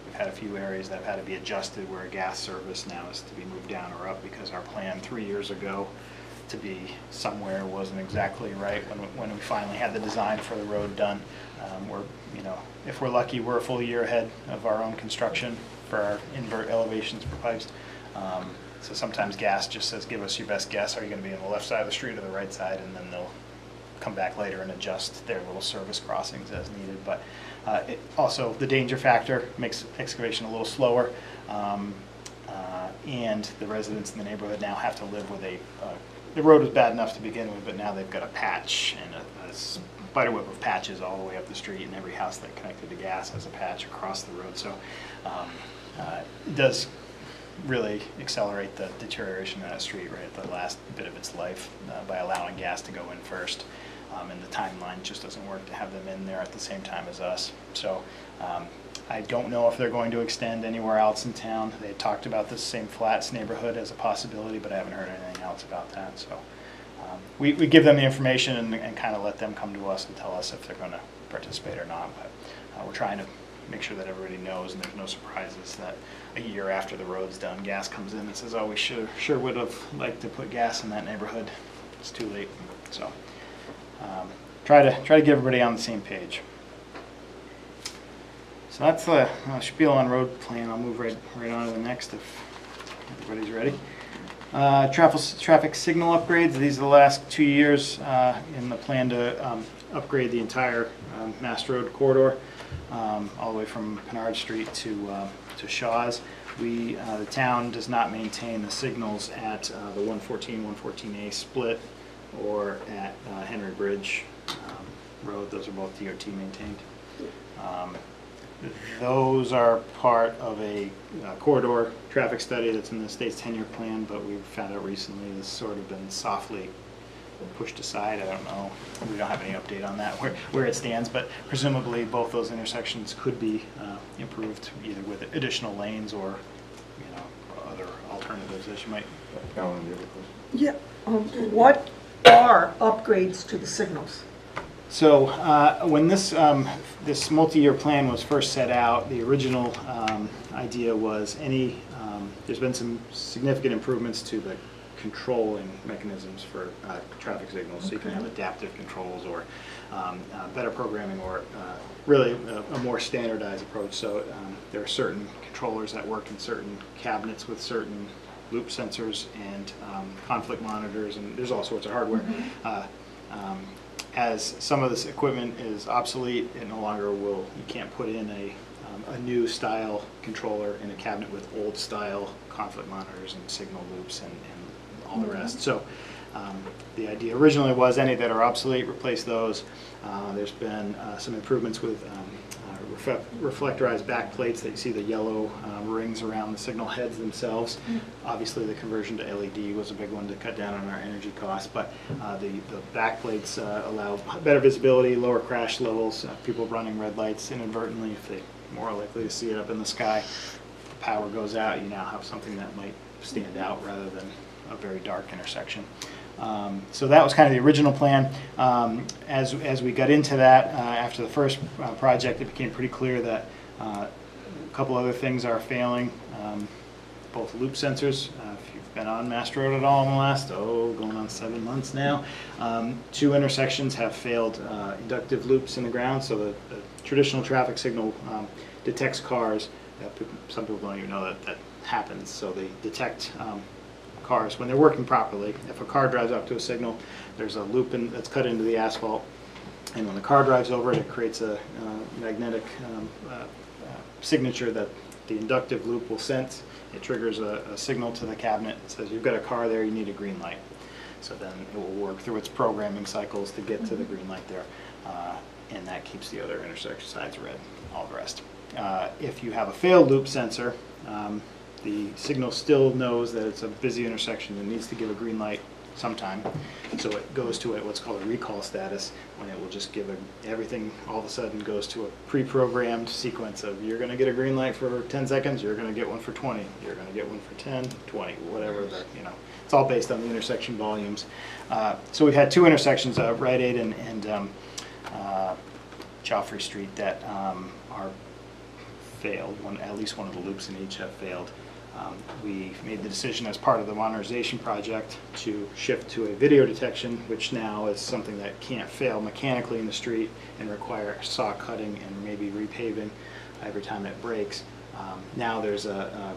We've had a few areas that have had to be adjusted where a gas service now is to be moved down or up, because our plan 3 years ago to be somewhere wasn't exactly right when we finally had the design for the road done. If we're lucky, we're a full year ahead of our own construction for our invert elevations for pipes. So sometimes gas just says, give us your best guess. Are you going to be on the left side of the street or the right side? And then they'll come back later and adjust their little service crossings as needed. But also the danger factor makes excavation a little slower. And the residents in the neighborhood now have to live with the road was bad enough to begin with, but now they've got a patch and a spiderweb of patches all the way up the street, and every house that connected to gas has a patch across the road. So it does really accelerate the deterioration of that street right at the last bit of its life by allowing gas to go in first. And the timeline just doesn't work to have them in there at the same time as us. So I don't know if they're going to extend anywhere else in town. They talked about this same Flats neighborhood as a possibility, but I haven't heard anything else about that. So we give them the information and kind of let them come to us and tell us if they're going to participate or not. But we're trying to make sure that everybody knows and there's no surprises that a year after the road's done, gas comes in and says, oh, we sure would have liked to put gas in that neighborhood. It's too late. So try to get everybody on the same page. So that's the spiel on road plan. I'll move right on to the next if everybody's ready. Traffic signal upgrades. These are the last 2 years in the plan to upgrade the entire Mass Road corridor, all the way from Pinard Street to Shaw's. The town does not maintain the signals at the 114-114A split or at Henry Bridge Road. Those are both DOT maintained. Those are part of a corridor traffic study that's in the state's 10-year plan, but we've found out recently this sort of been softly pushed aside. I don't know. We don't have any update on that, where it stands, but presumably both those intersections could be improved either with additional lanes or other alternatives as you might. Alan, you have a question? Yeah, what are upgrades to the signals? So when this multi-year plan was first set out, the original idea was there's been some significant improvements to the controlling mechanisms for traffic signals. So you can have adaptive controls or better programming or really a more standardized approach. So there are certain controllers that work in certain cabinets with certain loop sensors and conflict monitors, and there's all sorts of hardware. As some of this equipment is obsolete, it no longer will, you can't put in a new style controller in a cabinet with old style conflict monitors and signal loops and all the rest. So the idea originally was any that are obsolete, replace those. There's been some improvements with reflectorized back plates that you see the yellow rings around the signal heads themselves. Obviously the conversion to LED was a big one to cut down on our energy costs, but the back plates allow better visibility, lower crash levels, people running red lights inadvertently, if they're more likely to see it up in the sky. The power goes out, you now have something that might stand out rather than a very dark intersection. So that was kind of the original plan. As we got into that, after the first project, it became pretty clear that a couple other things are failing. Both loop sensors, if you've been on Mass Road at all in the last, going on 7 months now, 2 intersections have failed inductive loops in the ground, so the traditional traffic signal detects cars. Some people don't even know that happens, so they detect cars when they're working properly. If a car drives up to a signal, there's a loop that's cut into the asphalt, and when the car drives over it, it creates a magnetic signature that the inductive loop will sense. It triggers a signal to the cabinet. It says, you've got a car there, you need a green light. So then it will work through its programming cycles to get to the green light there, and that keeps the other intersection signs red, all the rest. If you have a failed loop sensor, the signal still knows that it's a busy intersection and needs to give a green light sometime. So it goes to what's called a recall status, when it will just give everything all of a sudden goes to a pre-programmed sequence of, you're going to get a green light for 10 seconds, you're going to get one for 20, you're going to get one for 10, 20, whatever. It's all based on the intersection volumes. So we've had 2 intersections, Rite Aid and Joffrey Street, that are failed. At least one of the loops in each have failed. We made the decision as part of the modernization project to shift to a video detection, which now is something that can't fail mechanically in the street and require saw cutting and maybe repaving every time it breaks. Now there's a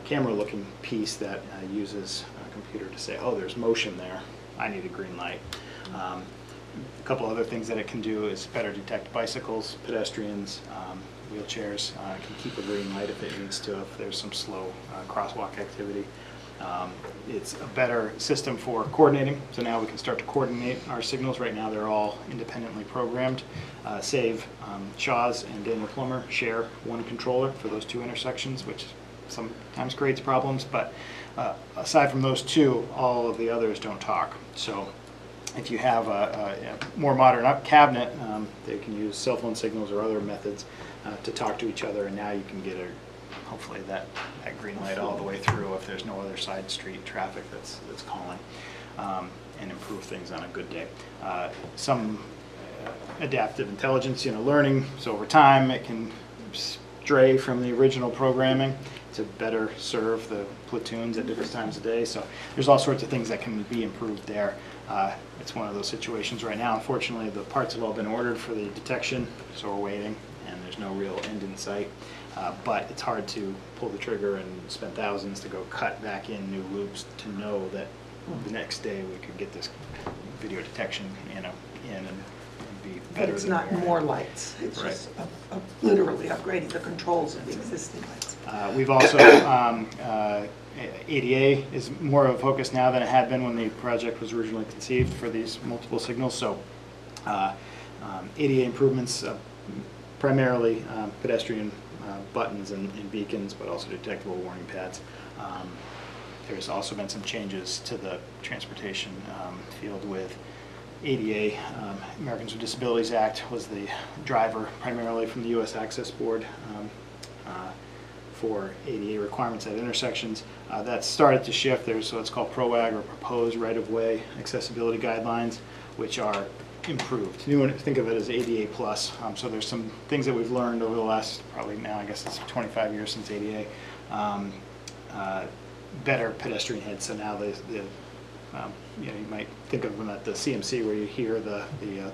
camera looking piece that uses a computer to say, oh, there's motion there, I need a green light. A couple other things that it can do is better detect bicycles, pedestrians, wheelchairs, can keep a green light if it needs to, if there's some slow crosswalk activity. It's a better system for coordinating, so now we can start to coordinate our signals. Right now they're all independently programmed. Shaw's and Daniel Plummer share one controller for those 2 intersections, which sometimes creates problems, but aside from those 2, all of the others don't talk. So if you have a more modern cabinet, they can use cell phone signals or other methods to talk to each other, and now you can get hopefully that green light all the way through if there's no other side street traffic that's calling, and improve things on a good day. Some adaptive intelligence, learning, so over time it can stray from the original programming to better serve the platoons at different times of day. So there's all sorts of things that can be improved there. It's one of those situations right now. Unfortunately, the parts have all been ordered for the detection, so we're waiting, and there's no real end in sight. But it's hard to pull the trigger and spend thousands to go cut back in new loops to know that the next day we could get this video detection in and be better. But it's than not we are. more lights, it's Right. just literally upgrading the controls of the existing lights. We've also, ADA is more of a focus now than it had been when the project was originally conceived for these multiple signals. So ADA improvements, primarily pedestrian buttons and beacons, but also detectable warning pads. There's also been some changes to the transportation field with ADA. Americans with Disabilities Act was the driver primarily from the U.S. Access Board for ADA requirements at intersections. That started to shift. There's what's called PROAG, or Proposed Right-of-Way Accessibility Guidelines, which are improved. You want to think of it as ADA plus. So there's some things that we've learned over the last, probably now I guess it's 25 years since ADA. Better pedestrian heads. So now you might think of them at the CMC where you hear the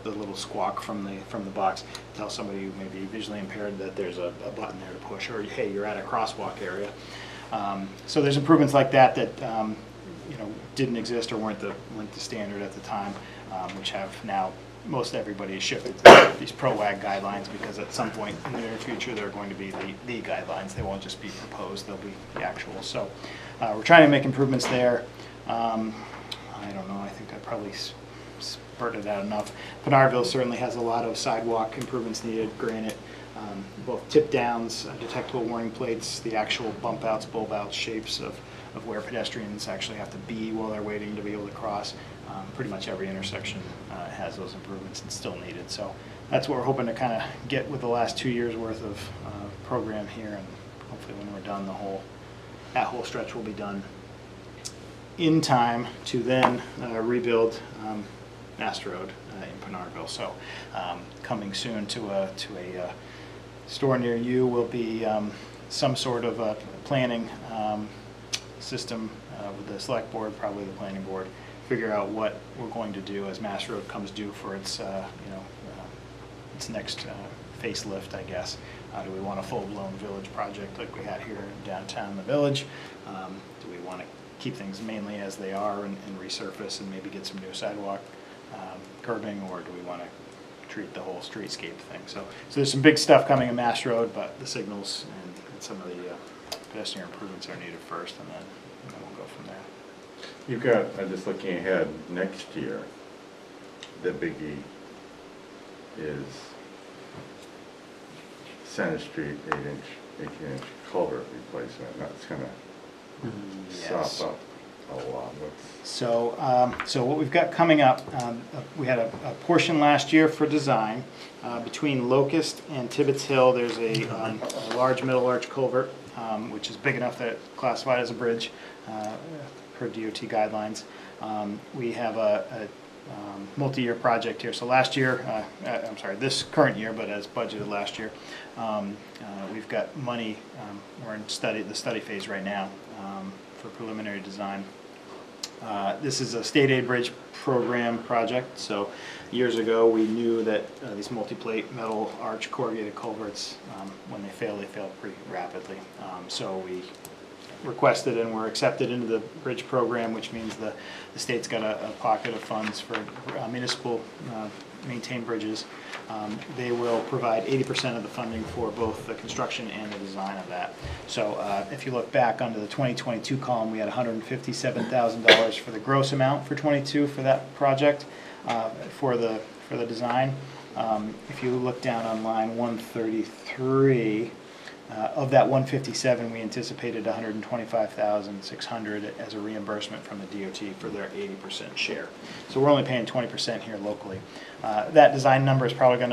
little squawk from the box, tell somebody who may be visually impaired that there's a button there to push, or hey, you're at a crosswalk area. So there's improvements like that didn't exist or weren't the standard at the time, which have now most everybody is shifted to these PROAG guidelines, because at some point in the near future, they're going to be the guidelines. They won't just be proposed, they'll be the actual. So we're trying to make improvements there. I don't know, I think I probably spurted out enough. Pinardville certainly has a lot of sidewalk improvements needed, granite, both tip downs, detectable warning plates, the actual bump outs, bulb outs, shapes of where pedestrians actually have to be while they're waiting to be able to cross. Pretty much every intersection has those improvements and still needed. So that's what we're hoping to kind of get with the last 2 years worth of program here, and hopefully when we're done, that whole stretch will be done in time to then rebuild Mass Road in Pinardville. So coming soon to a store near you will be some sort of a planning system with the select board, probably the planning board, figure out what we're going to do as Mass Road comes due for its its next facelift, I guess. Do we want a full-blown village project like we had here in downtown the village? Do we want to keep things mainly as they are and resurface and maybe get some new sidewalk curbing, or do we want to treat the whole streetscape thing? So there's some big stuff coming in Mass Road, but the signals and some of the pedestrian improvements are needed first, and then we'll go from there. You've got, just looking ahead, next year, the biggie is Center Street 18-inch culvert replacement. That's going to Yes. sop up a lot. So what we've got coming up, we had a portion last year for design. Between Locust and Tibbetts Hill, there's a large middle arch culvert, which is big enough that it's classified as a bridge per DOT guidelines. We have a multi-year project here. So last year, I'm sorry, this current year, but as budgeted last year, we've got money. We're in the study phase right now for preliminary design. This is a state aid bridge program project. So years ago, we knew that these multi-plate metal arch corrugated culverts, when they fail pretty rapidly. So we requested and were accepted into the bridge program, which means the state's got a pocket of funds for municipal maintained bridges. They will provide 80% of the funding for both the construction and the design of that. So if you look back under the 2022 column, we had $157,000 for the gross amount for 22 for that project for the design. If you look down on line 133, of that 157, we anticipated 125,600 as a reimbursement from the DOT for their 80% share. So we're only paying 20% here locally. That design number is probably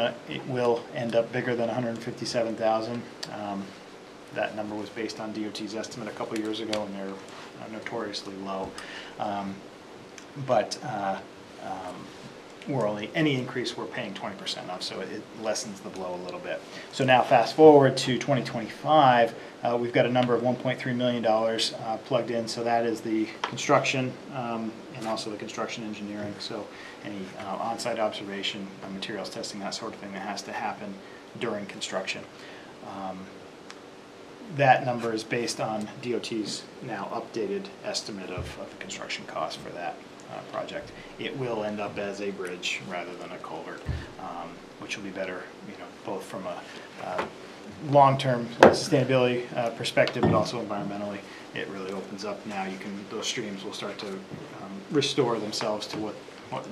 will end up bigger than 157,000. That number was based on DOT's estimate a couple years ago, and they're notoriously low. Any increase we're paying 20% of, so it lessens the blow a little bit. So now fast forward to 2025, we've got a number of $1.3 million plugged in, so that is the construction and also the construction engineering, so any on-site observation, materials testing, that sort of thing that has to happen during construction. That number is based on DOT's now updated estimate of the construction cost for that project. It will end up as a bridge rather than a culvert, which will be better, both from a long-term sustainability perspective, but also environmentally. It really opens up now. Those streams will start to restore themselves to what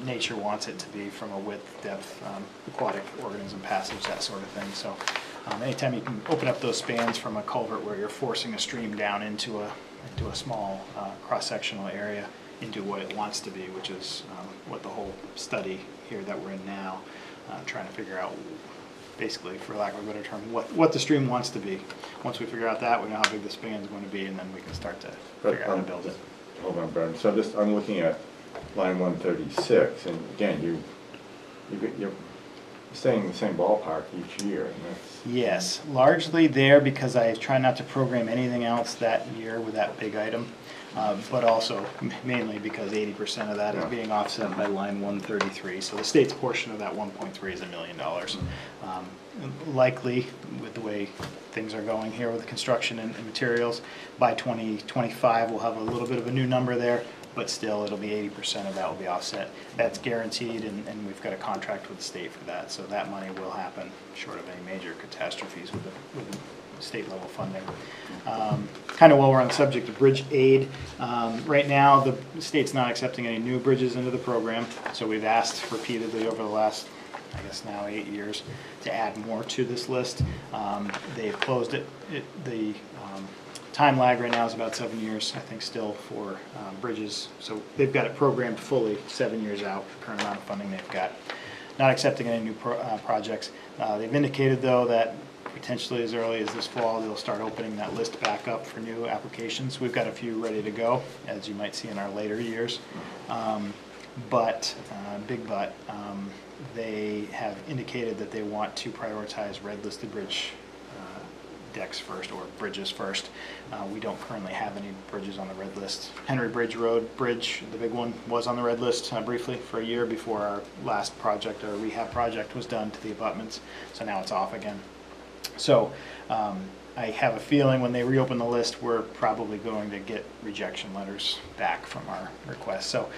nature wants it to be from a width, depth, aquatic organism passage, that sort of thing. So anytime you can open up those spans from a culvert where you're forcing a stream down into a small cross-sectional area, into what it wants to be, which is what the whole study here that we're in now, trying to figure out, basically, for lack of a better term, what the stream wants to be. Once we figure out that, we know how big the span is going to be, and then we can start to figure out how to build it. Hold on, Brian. So I'm looking at line 136, and again, you're staying in the same ballpark each year. And that's... Yes, largely there because I try not to program anything else that year with that big item. But also mainly because 80% of that is being offset by line 133. So the state's portion of that 1.3 is $1 million. Likely, with the way things are going here with construction and materials, by 2025 we'll have a little bit of a new number there. but still, it'll be 80% of that will be offset. That's guaranteed, and we've got a contract with the state for that, so that money will happen short of any major catastrophes with the state level funding. Kind of while we're on the subject of bridge aid, right now the state's not accepting any new bridges into the program, so we've asked repeatedly over the last, I guess now 8 years, to add more to this list. They've closed it. The time lag right now is about 7 years, I think, still for bridges. So they've got it programmed fully 7 years out, the current amount of funding they've got. Not accepting any new projects. They've indicated, though, that potentially as early as this fall, they'll start opening that list back up for new applications. We've got a few ready to go, as you might see in our later years. Big but, they have indicated that they want to prioritize red listed bridge decks first, or bridges first. We don't currently have any bridges on the red list. Henry Bridge Road Bridge, the big one, was on the red list briefly for a year before our last project, our rehab project, was done to the abutments, so now it's off again. So I have a feeling when they reopen the list, we're probably going to get rejection letters back from our requests. So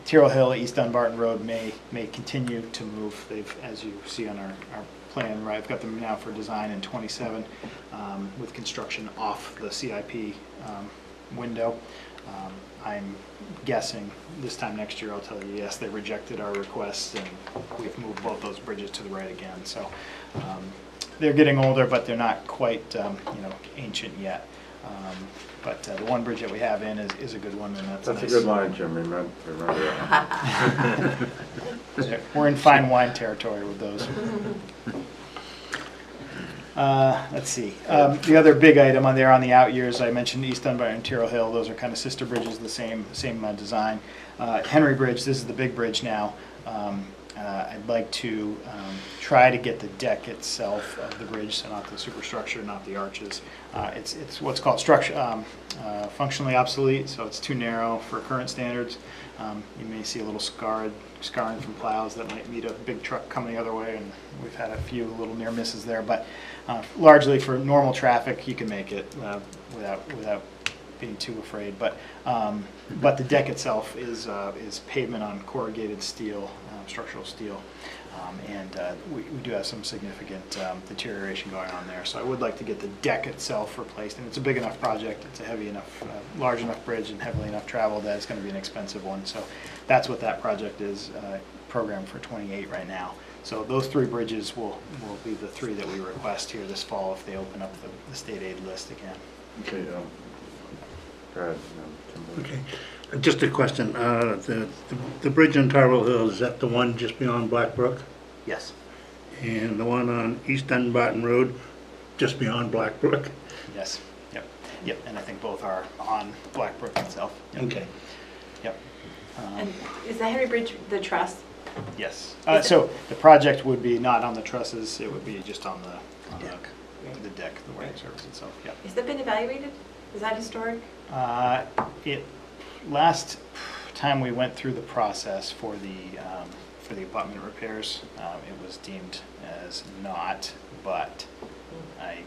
Tyrrell Hill, East Dunbarton Road may continue to move. They've, as you see on our plan, right, I've got them now for design in 27 with construction off the CIP window. I'm guessing this time next year I'll tell you, yes, they rejected our requests and we've moved both those bridges to the right again. So they're getting older, but they're not quite ancient yet. But the one bridge that we have in is a good one, and that's a nice. good line, Jim, remember that. We're in fine wine territory with those. Let's see. The other big item on there on the out years, I mentioned East Dunbarton and Tyrrell Hill. Those are kind of sister bridges, the same design. Henry Bridge, this is the big bridge now. I'd like to try to get the deck itself of the bridge, so not the superstructure, not the arches. It's what's called functionally obsolete, so it's too narrow for current standards. You may see a little scarring from plows that might meet a big truck coming the other way, and we've had a few little near misses there. But largely for normal traffic, you can make it without being too afraid. But the deck itself is pavement on corrugated steel, structural steel, and we do have some significant deterioration going on there. So I would like to get the deck itself replaced, and it's a big enough project. It's a heavy enough, large enough bridge, and heavily enough traveled that it's going to be an expensive one. So that's what that project is programmed for 28 right now. So those three bridges will be the three that we request here this fall if they open up the state aid list again. Okay, go ahead, Kimberly. Okay, just a question. The bridge on Tyrrell Hill, is that the one just beyond Blackbrook? Yes. And the one on East Dunbarton Road, just beyond Blackbrook? Yes. Yep. And I think both are on Blackbrook itself. Yep. Okay. Yep. And is the Henry Bridge the truss? Yes. So the project would be not on the trusses, it would be just on the deck, the wiring service itself. Yep. Has that been evaluated? Is that historic? Last time we went through the process for the abutment repairs, it was deemed as not, but I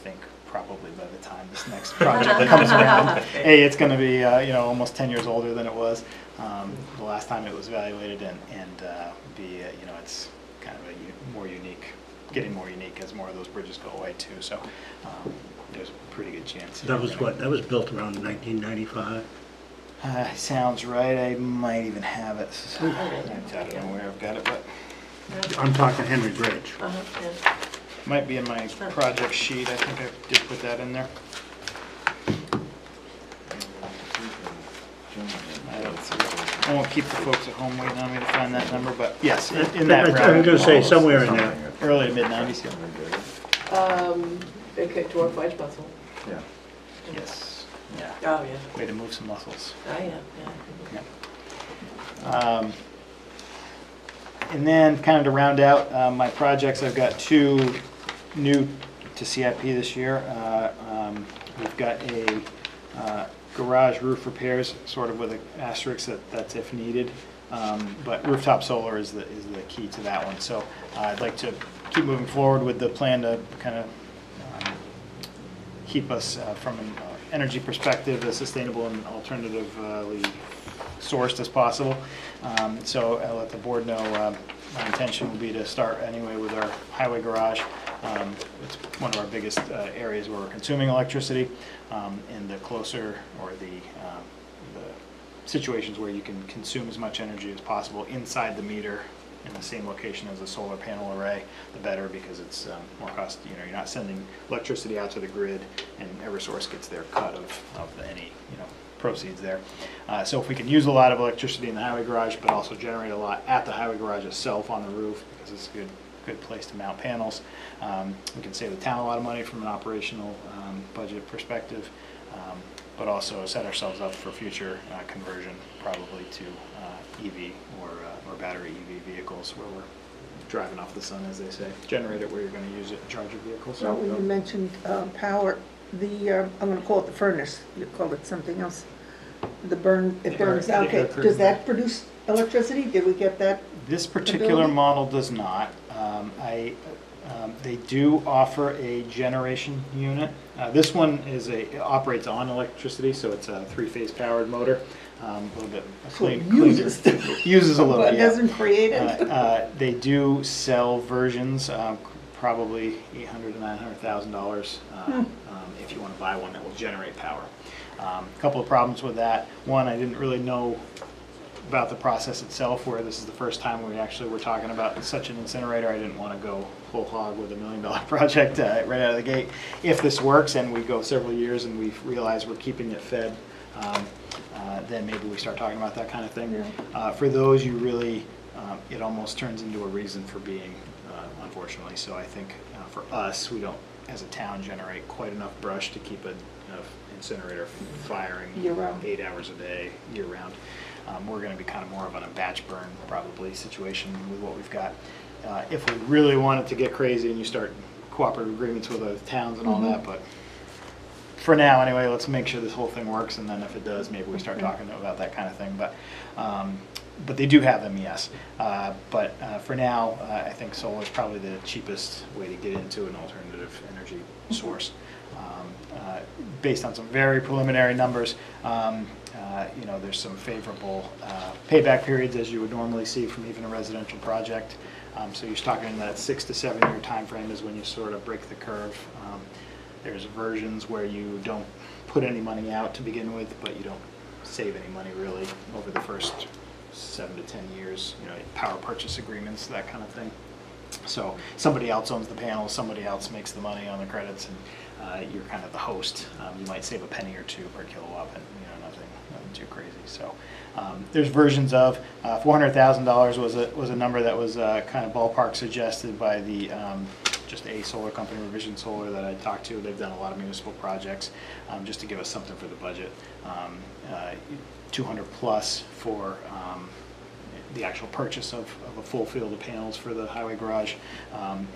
think probably by the time this next project comes around, A, it's going to be almost 10 years older than it was the last time it was evaluated, and B, it's kind of getting more unique as more of those bridges go away too. So there's a pretty good chance. That was what? That was built around 1995. Sounds right. I might even have it. I don't know where I've got it, but I'm talking Henry Bridge. Yeah. might be in my project sheet. I think I did put that in there. I won't keep the folks at home waiting on me to find that number, but yes, in that I'm round. going to say somewhere in there. Early to mid-90s. Okay, dwarf wedge muscle. Yeah. Yes. Yeah. Oh, yeah. Way to move some muscles. Oh, yeah, Yeah. And then kind of to round out my projects, I've got two new to CIP this year. We've got a garage roof repairs, sort of with an asterisk that's if needed. But rooftop solar is the key to that one. So I'd like to keep moving forward with the plan to kind of keep us from energy perspective as sustainable and alternatively sourced as possible. So I'll let the board know my intention will be to start anyway with our highway garage. It's one of our biggest areas where we're consuming electricity, and the closer or the situations where you can consume as much energy as possible inside the meter in the same location as a solar panel array, the better, because it's more cost, you're not sending electricity out to the grid, and Eversource gets their cut of any, proceeds there. So if we can use a lot of electricity in the highway garage, but also generate a lot at the highway garage itself on the roof, because it's a good place to mount panels, we can save the town a lot of money from an operational budget perspective, but also set ourselves up for future conversion, probably to EV or battery EV vehicles, where we're driving off the sun, as they say. Generate it where you're going to use it and charge your vehicles. So when you mentioned power, I'm going to call it the furnace, you called it something else. It burns, okay. Does that produce electricity? Did we get that? This particular model does not. They do offer a generation unit. This one operates on electricity, so it's a 3-phase powered motor. A little bit uses a little, but yeah. Doesn't create it. They do sell versions, probably $800,000 to $900,000 if you want to buy one that will generate power. A couple of problems with that. One, I didn't really know about the process itself, where this is the first time we actually were talking about such an incinerator. I didn't want to go whole hog with $1 million project right out of the gate. If this works and we go several years and we realize we're keeping it fed, then maybe we start talking about that kind of thing. Yeah. For those, you really, it almost turns into a reason for being, unfortunately. So I think for us, we don't, as a town, generate quite enough brush to keep an incinerator firing year-round, 8 hours a day, year-round. We're going to be kind of more of on a batch burn probably situation with what we've got. If we really wanted to get crazy and you start cooperative agreements with other towns and all that, but for now anyway, let's make sure this whole thing works, and then if it does, maybe we start talking about that kind of thing. But they do have them, yes. But for now, I think solar is probably the cheapest way to get into an alternative energy source. Based on some very preliminary numbers, there's some favorable payback periods, as you would normally see from even a residential project. So you're talking in that 6 to 7 year time frame is when you sort of break the curve. There's versions where you don't put any money out to begin with, but you don't save any money really over the first 7 to 10 years. Power purchase agreements, that kind of thing. So somebody else owns the panels, somebody else makes the money on the credits, and you're kind of the host. You might save a penny or two per kilowatt, but nothing too crazy. So there's versions of $400,000 was a number that was kind of ballpark suggested by the just a solar company, Revision Solar, that I talked to. They've done a lot of municipal projects, just to give us something for the budget. 200 plus for the actual purchase of a full field of panels for the highway garage,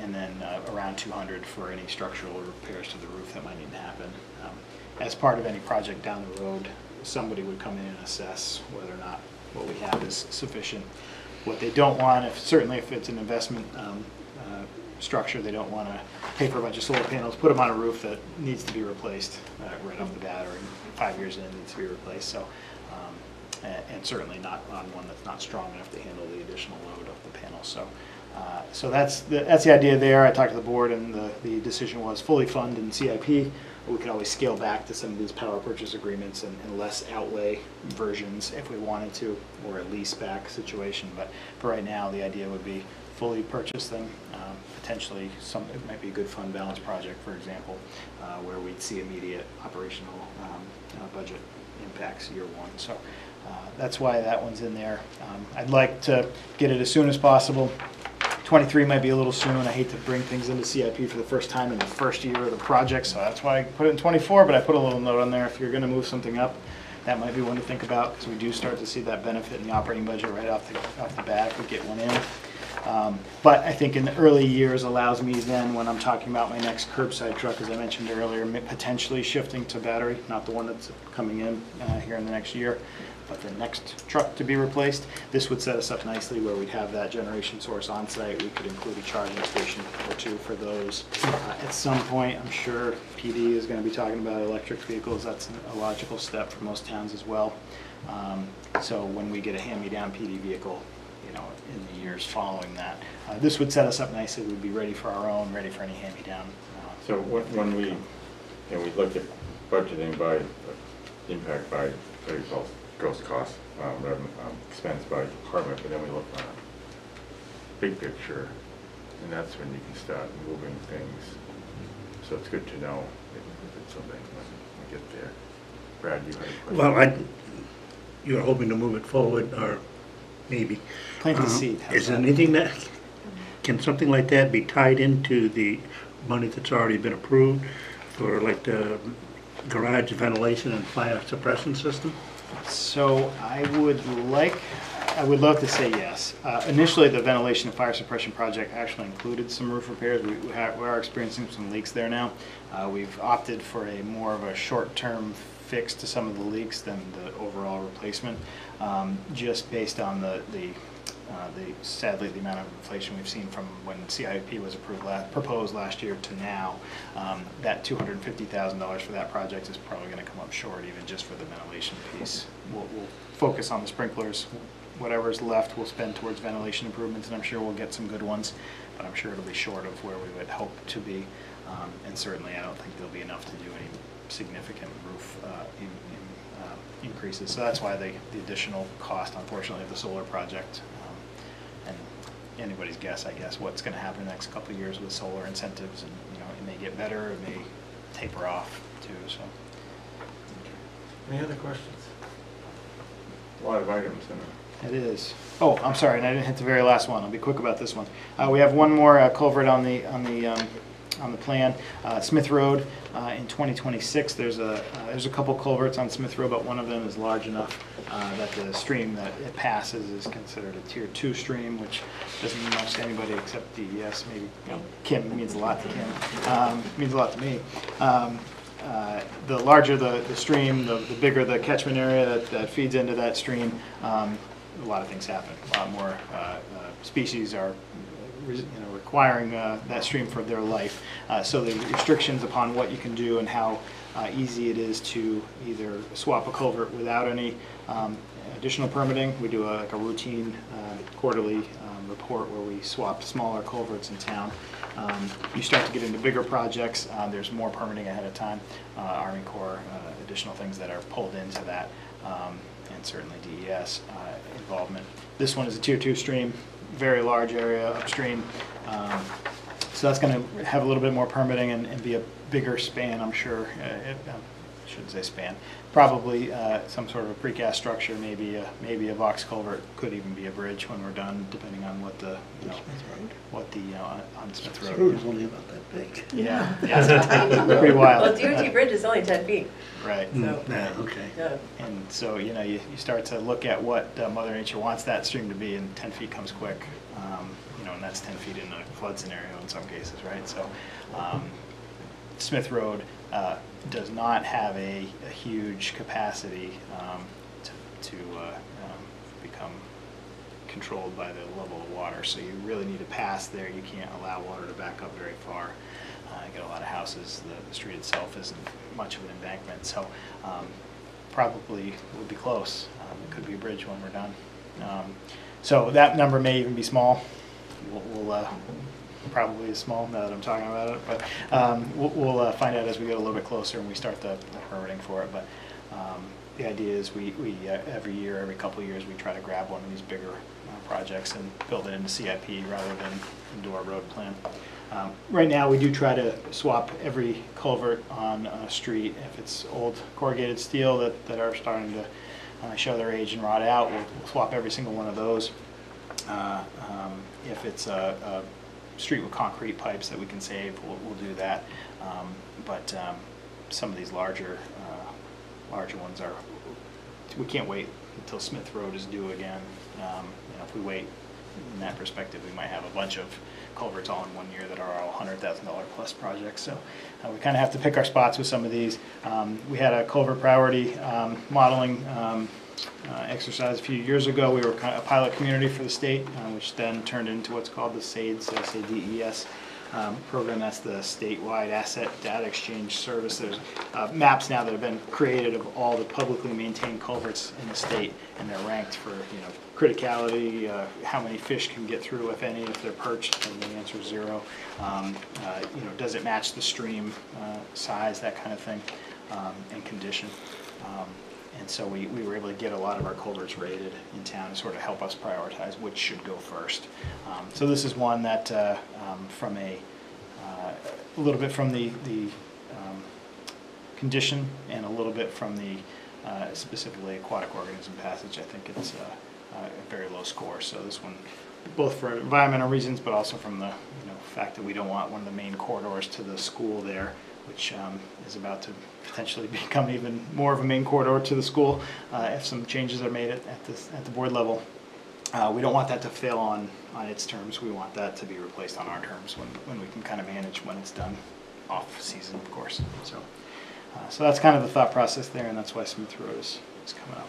and then around 200 for any structural repairs to the roof that might need to happen. As part of any project down the road, somebody would come in and assess whether or not what we have is sufficient. What they don't want, certainly if it's an investment structure, they don't want to pay for a bunch of solar panels, put them on a roof that needs to be replaced right off the bat, or 5 years in needs to be replaced. So, and certainly not on one that's not strong enough to handle the additional load of the panel. So, so that's the idea there. I talked to the board, and the decision was fully fund in CIP. We could always scale back to some of these power purchase agreements and less outlay versions if we wanted to, or a lease back situation. But for right now, the idea would be fully purchase them. Potentially, it might be a good fund balance project, for example, where we'd see immediate operational budget impacts year one. So that's why that one's in there. I'd like to get it as soon as possible. 23 might be a little soon. I hate to bring things into CIP for the first time in the first year of the project, so that's why I put it in 24, but I put a little note on there. If you're going to move something up, that might be one to think about, because we do start to see that benefit in the operating budget right off the bat if we get one in. But I think in the early years allows me then, when I'm talking about my next curbside truck, as I mentioned earlier, potentially shifting to battery, not the one that's coming in here in the next year, but the next truck to be replaced. This would set us up nicely where we'd have that generation source on site. We could include a charging station or two for those. At some point, I'm sure PD is going to be talking about electric vehicles. That's a logical step for most towns as well. So when we get a hand-me-down PD vehicle, you know, in the years following that, this would set us up nicely. We'd be ready for our own, ready for any hand-me-down. So when we, you know, we look at budgeting by impact by gross cost, expense by department, but then we look on a big picture, and that's when you can start moving things. So it's good to know if it's something when we get there. Brad, you had a question? Well, you were hoping to move it forward, or maybe. Planting seed. how's Is there that? anything that, can something like that be tied into the money that's already been approved for like the garage ventilation and fire suppression system? So I would love to say yes. Initially, the ventilation and fire suppression project actually included some roof repairs. We are experiencing some leaks there now. We've opted for a more of a short-term fix to some of the leaks than the overall replacement, just based on sadly the amount of inflation we've seen from when CIP was proposed last year to now. That $250,000 for that project is probably going to come up short, even just for the ventilation piece. We'll focus on the sprinklers. Whatever's left, we'll spend towards ventilation improvements, and I'm sure we'll get some good ones, but I'm sure it'll be short of where we would hope to be. And certainly, I don't think there'll be enough to do any significant roof increases. So that's why the additional cost, unfortunately, of the solar project. And anybody's guess, I guess, what's going to happen in the next couple of years with solar incentives, and you know, it may get better, it may taper off too. So, Any other questions? A lot of items in it. it is. Oh, I'm sorry, and I didn't hit the very last one. I'll be quick about this one. We have one more culvert on the plan, Smith Road. In 2026, there's a couple culverts on Smith Road, but one of them is large enough that the stream that it passes is considered a Tier 2 stream, which doesn't mean much to anybody except DES. Maybe, you know, Kim means a lot to Kim. Means a lot to me. The larger the stream, the bigger the catchment area that feeds into that stream. A lot of things happen. A lot more species are requiring that stream for their life. So the restrictions upon what you can do and how easy it is to either swap a culvert without any additional permitting. We do like a routine quarterly report where we swap smaller culverts in town. You start to get into bigger projects, there's more permitting ahead of time. Army Corps, additional things that are pulled into that, and certainly DES involvement. This one is a Tier 2 stream, very large area upstream. So that's going to have a little bit more permitting and be a bigger span, I'm sure. I shouldn't say span. Probably some sort of a precast structure, maybe a box culvert, could even be a bridge when we're done, depending on what the on Smith Road. Road is only about that big. Yeah, it's pretty wild. Well, DOT bridge is only 10 feet, Right. so. Yeah, okay. Yeah. And so, you know, you start to look at what Mother Nature wants that stream to be, and 10 feet comes quick. You know, and that's 10 feet in a flood scenario in some cases, right? So, Smith Road does not have a huge capacity to become controlled by the level of water. So you really need to pass there. You can't allow water to back up very far. You get a lot of houses. The street itself isn't much of an embankment, so probably would be close. It could be a bridge when we're done. So that number may even be small. We'll probably is small now that I'm talking about it, but we'll find out as we get a little bit closer and we start the permitting for it. But the idea is we every year, every couple of years, we try to grab one of these bigger projects and build it into CIP rather than into our road plan. Right now, we do try to swap every culvert on a street. If it's old corrugated steel that are starting to show their age and rot out, we'll swap every single one of those. If it's a street with concrete pipes that we can save, we'll do that. But some of these larger ones we can't wait until Smith Road is due again. You know, if we wait in that perspective, we might have a bunch of culverts all in one year that are all $100,000 plus projects. So we kind of have to pick our spots with some of these. We had a culvert priority modeling exercise a few years ago. We were kind of a pilot community for the state, which then turned into what's called the SADES, S-A-D-E-S program. That's the statewide asset data exchange service. There's maps now that have been created of all the publicly maintained culverts in the state, and they're ranked for, you know, criticality, how many fish can get through, if any, if they're perched, and the answer is 0. You know, does it match the stream size, that kind of thing, and condition. And so we were able to get a lot of our culverts rated in town to sort of help us prioritize which should go first. So this is one that from a little bit from the condition and a little bit from the specifically aquatic organism passage. I think it's a very low score. So this one, both for environmental reasons, but also from the fact that we don't want one of the main corridors to the school there, which is about to potentially become even more of a main corridor to the school if some changes are made at the board level. We don't want that to fail on its terms. We want that to be replaced on our terms when we can kind of manage when it's done off season, of course. So that's kind of the thought process there, and that's why Smith Road is coming up.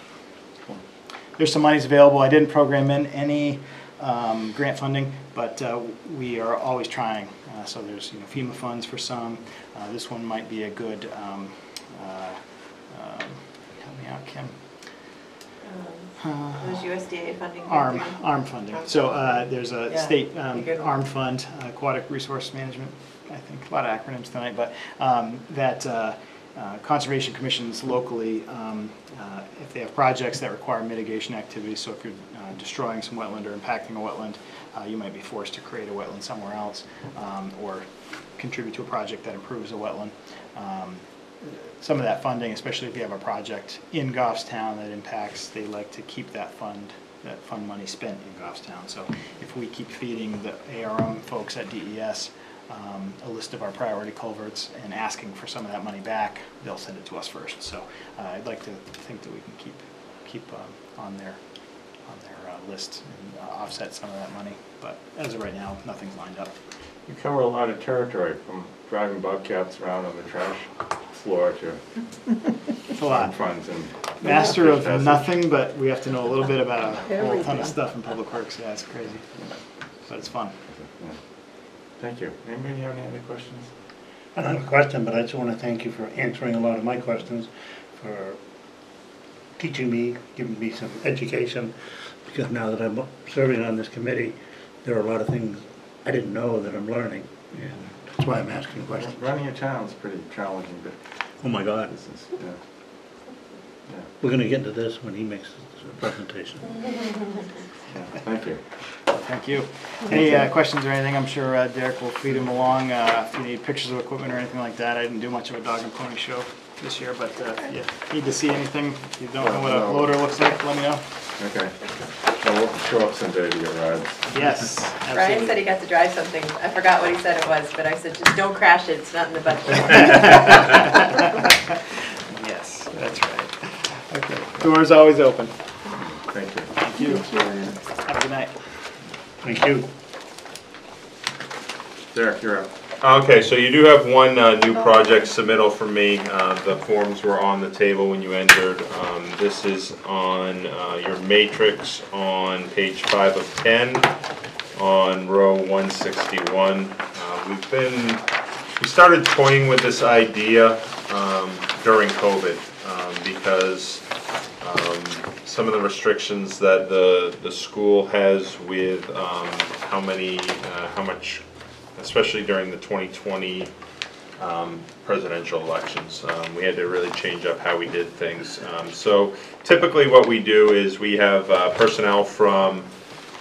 There's some monies available. I didn't program in any grant funding, but we are always trying. So there's FEMA funds for some. This one might be a good, help me out, Kim. Those USDA funding. ARM funding. So there's a state ARM fund, Aquatic Resource Management. I think a lot of acronyms tonight, but that conservation commissions locally, if they have projects that require mitigation activities, so if you're destroying some wetland or impacting a wetland, you might be forced to create a wetland somewhere else, or contribute to a project that improves a wetland. Some of that funding, especially if you have a project in Goffstown that impacts, they like to keep that fund money spent in Goffstown. So if we keep feeding the ARM folks at DES a list of our priority culverts and asking for some of that money back, they'll send it to us first. So I'd like to think that we can keep on their list and offset some of that money. But as of right now, nothing's lined up. You cover a lot of territory, from driving bobcats around on the trash floor to It's a lot. funds and Master of passage. nothing, but we have to know a little bit about a whole ton of stuff in public works. Yeah, it's crazy, but it's fun. Yeah. Thank you. Anybody have any other questions? I don't have a question, but I just want to thank you for answering a lot of my questions, for teaching me, giving me some education, because now that I'm serving on this committee, there are a lot of things I didn't know that I'm learning, and that's why I'm asking questions. Running a town is pretty challenging, but Oh my God, this is, yeah. we're going to get into this when he makes his presentation. Yeah. Thank you. Thank you. Any questions or anything? I'm sure Derek will feed him along. If you need pictures of equipment or anything like that, I didn't do much of a dog and pony show this year, but if you need to see anything, if you don't know what a loader looks like, let me know. Okay. So we'll show up someday to get rides. Yes, Ryan absolutely. said he got to drive something. I forgot what he said it was, but I said, just don't crash it. It's not in the budget. Yes, that's right. Okay, door's always open. Thank you. Thank you. Have a good night. Thank you. Derek, you're up. Okay, so you do have one new project submittal from me. The forms were on the table when you entered. This is on your matrix on page 5 of 10 on row 161. We started toying with this idea during COVID because some of the restrictions that the school has with how much, especially during the 2020 presidential elections. We had to really change up how we did things. So typically what we do is we have personnel from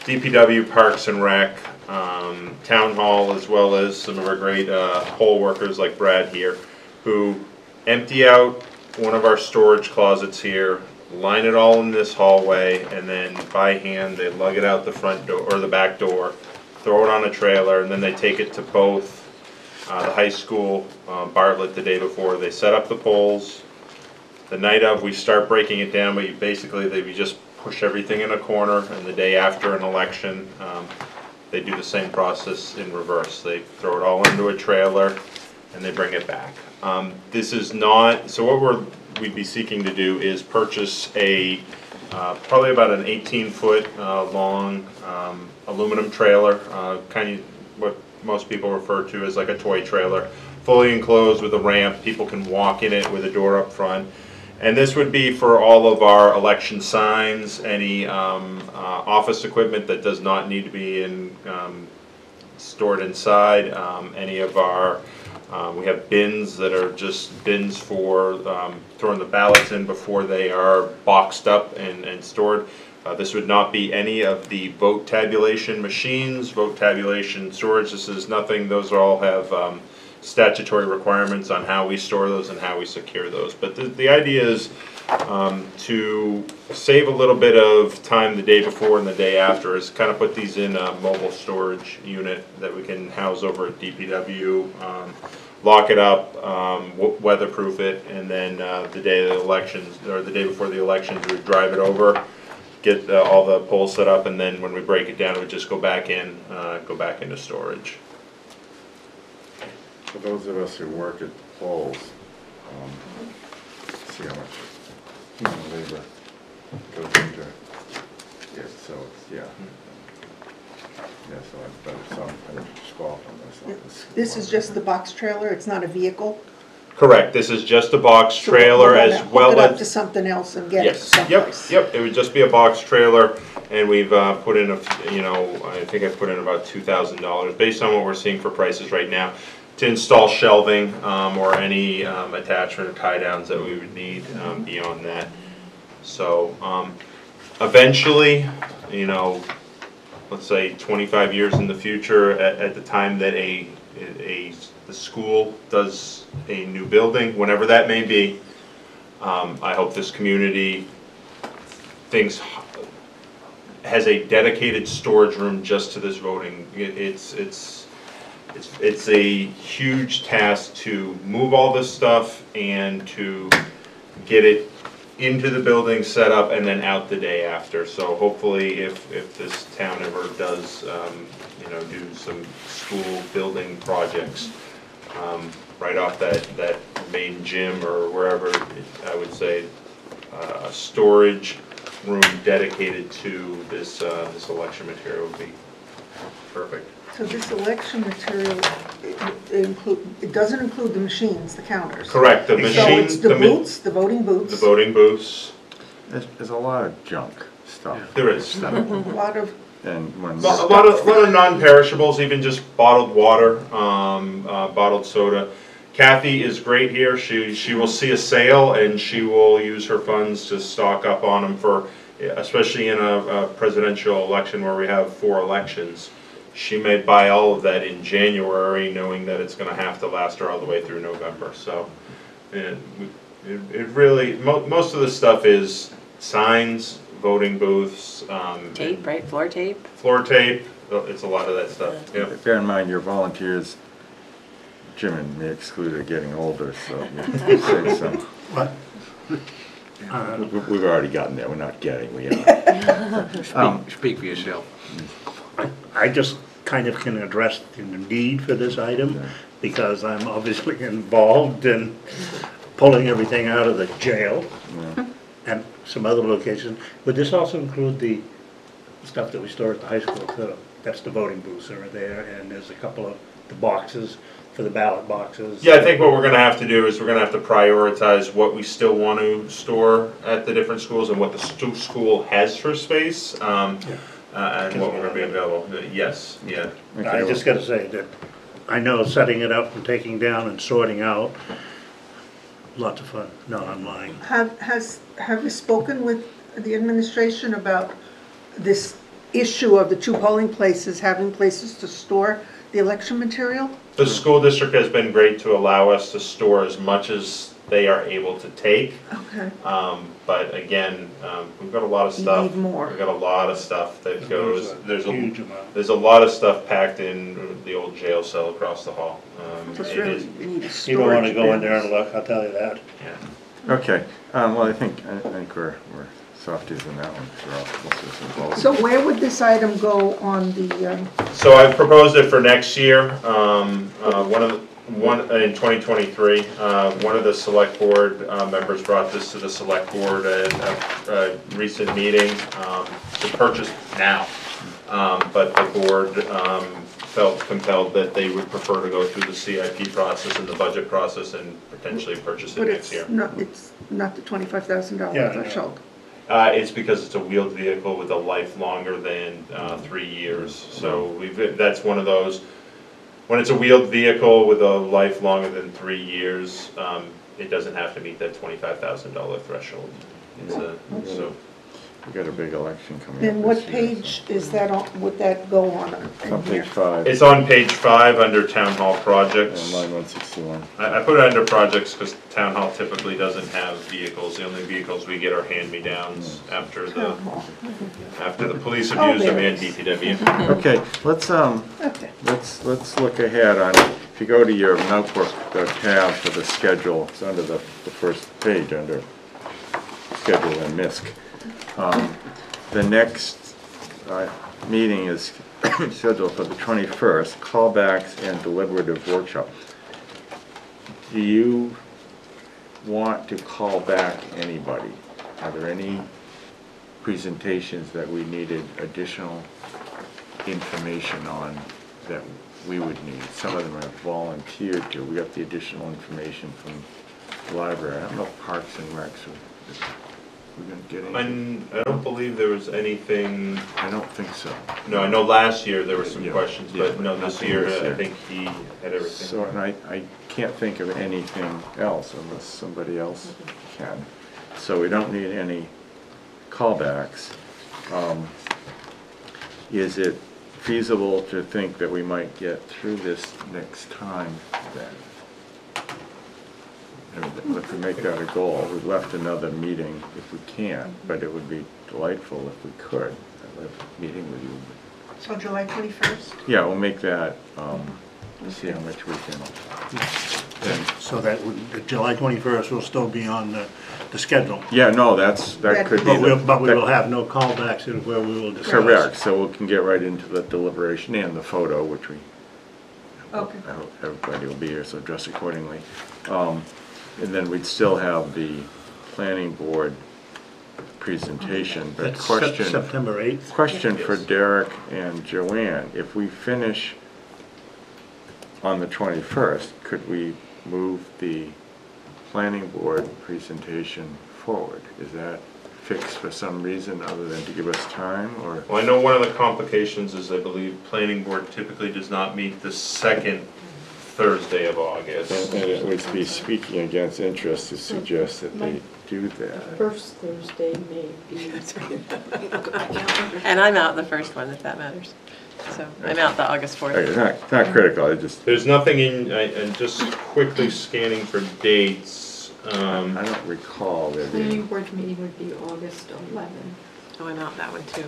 DPW, Parks and Rec, Town Hall, as well as some of our great poll workers like Brad here, who empty out one of our storage closets here, line it all in this hallway, and then by hand they lug it out the front door or the back door, throw it on a trailer, and then they take it to both the high school, Bartlett, the day before. They set up the poles. The night of, we start breaking it down, but basically we just push everything in a corner, and the day after an election, they do the same process in reverse. They throw it all into a trailer and they bring it back. This is not, so what we'd be seeking to do is purchase a, probably about an 18-foot long aluminum trailer, kind of what most people refer to as like a toy trailer, fully enclosed with a ramp. People can walk in it with a door up front. And this would be for all of our election signs, any office equipment that does not need to be stored inside, any of our, we have bins that are just bins for throwing the ballots in before they are boxed up and stored. This would not be any of the vote tabulation machines, vote tabulation storage. This is nothing, those all have statutory requirements on how we store those and how we secure those. But the idea is to save a little bit of time the day before and the day after, is kind of put these in a mobile storage unit that we can house over at DPW, lock it up, weatherproof it, and then the day of the elections, or the day before the elections, we would drive it over, get all the polls set up, and then when we break it down, it would just go back into storage. For those of us who work at polls, see how much human labor goes into it, so it's, yeah. Yeah, so I better disqualify myself. This is just the box trailer, it's not a vehicle? Correct, this is just a box So trailer we're as gonna well hook it up to as, something else and get it yes, yep, someplace? yep, it would just be a box trailer, and we've put in I think I've put in about $2,000, based on what we're seeing for prices right now, to install shelving or any attachment or tie downs that we would need beyond that. So eventually, let's say 25 years in the future, at the time that the school does a new building, whenever that may be, I hope this community has a dedicated storage room just to this voting. It's a huge task to move all this stuff and to get it into the building, set up, and then out the day after. So hopefully, if this town ever does, do some school building projects right off that main gym or wherever, I would say a storage room dedicated to this election material would be perfect. So this election material, it doesn't include the machines, the counters? Correct. The So machine, it's the booths, the voting booths? the voting booths. There's a lot of junk stuff. There is. A lot of, And when, A lot of non-perishables, even just bottled water, bottled soda. Kathy is great here. She will see a sale and she will use her funds to stock up on them for, especially in a presidential election where we have 4 elections. She may buy all of that in January, knowing that it's going to have to last her all the way through November. So, it really, most of the stuff is signs, voting booths, Tape, right, floor tape? floor tape. It's a lot of that stuff. Yeah. bear in mind, your volunteers, Jim and me excluded, are getting older, so you say some. What? We've already gotten there, we're not getting, we are. Speak for yourself. I just kind of can address the need for this item, because I'm obviously involved in pulling everything out of the jail and some other locations. Would this also include the stuff that we store at the high school too? That's the voting booths that are there, and there's a couple of the boxes for the ballot boxes. Yeah, I think what we're going to have to do is we're going to have to prioritize what we still want to store at the different schools and what the school has for space, and what we're going to be available. Yes, yeah. I just gotta say that I know setting it up and taking down and sorting out, lots of fun. No, I'm lying. have you spoken with the administration about this issue of the 2 polling places having places to store the election material? The school district has been great to allow us to store as much as they are able to take. Okay. But again, we've got a lot of stuff. need more. We've got a lot of stuff that goes, There's a huge amount. there's a lot of stuff packed in the old jail cell across the hall. Just It really, is- we need a storage. You don't wanna go in bin. there and look, I'll tell you that. yeah. Okay, well, I think we're softies in that one, for all. So where would this item go on the, So I've proposed it for next year, in 2023. One of the select board members brought this to the select board at a recent meeting to purchase now. But the board felt compelled that they would prefer to go through the CIP process and the budget process and potentially purchase it but next year. it's not the $25,000 Yeah, threshold? It's because it's a wheeled vehicle with a life longer than 3 years. So that's one of those, when it's a wheeled vehicle with a life longer than 3 years, it doesn't have to meet that $25,000 threshold. So We got a big election coming up. And what this year, page is that on, would that go on? so- On in here? page 5, it's on page 5 under Town Hall and projects. line 161. I put it under projects because Town Hall typically doesn't have vehicles. The only vehicles we get are hand-me-downs after Town Hall. the police Oh, abuse them there and it is. DPW. Okay, let's look ahead on, if you go to your notebook, the tab for the schedule, it's under the first page, under schedule and MISC. The next meeting is scheduled for the 21st, callbacks and deliberative workshop. Do you want to call back anybody? Are there any presentations that we needed additional information on that we would need? Some of them are volunteered to. We got the additional information from the library. I don't know if Parks and Recs we're gonna get anything. I don't believe there was anything, I don't think so. no, I know last year there were some Yeah, questions, yeah, but no, this nothing year this year. I think he had everything. So, and I can't think of anything else unless somebody else can. So we don't need any callbacks. Is it feasible to think that we might get through this next time then? And if we make that a goal, we've left another meeting if we can, but it would be delightful if we could. I love meeting with you. So July 21st? Yeah, we'll make that, see how much we can. So that the July 21st will still be on the schedule. Yeah, no, that could be. But we will have no callbacks in where we will discuss. Correct, so we can get right into the deliberation and the photo, which we, Okay. I hope everybody will be here, so dress accordingly. And then we'd still have the planning board presentation, but That's question. September 8th. Question for Derek and Joanne, if we finish on the 21st, could we move the planning board presentation forward? Is that fixed for some reason other than to give us time, or? Well, I know one of the complications is I believe planning board typically does not meet the second Thursday of August. And it would be speaking against interest to suggest that they do that. First Thursday may be. And I'm out the first one, if that matters. So I'm out the August 4th. Okay, it's not critical, I just, There's nothing in, and just quickly scanning for dates. I don't recall there Planning being. board meeting would be August 11th. Oh, I'm out that one too.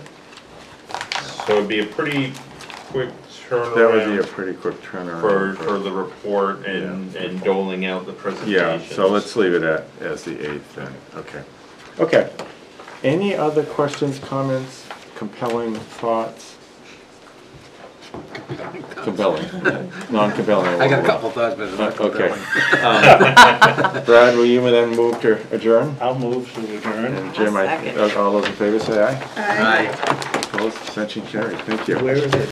So it'd be a pretty quick That would be a turnaround pretty quick turnaround. for the report and doling out the Yeah, presentations. so let's leave it as the 8th then, okay. Okay, any other questions, comments, compelling thoughts? Compelling, non-compelling. I got a couple thoughts, but it's not Okay. compelling. Brad, will you then move to adjourn? I'll move to adjourn. And Jim, I'll second. all those in favor say aye. Aye. Opposed, abstention carried, thank you. Where is it?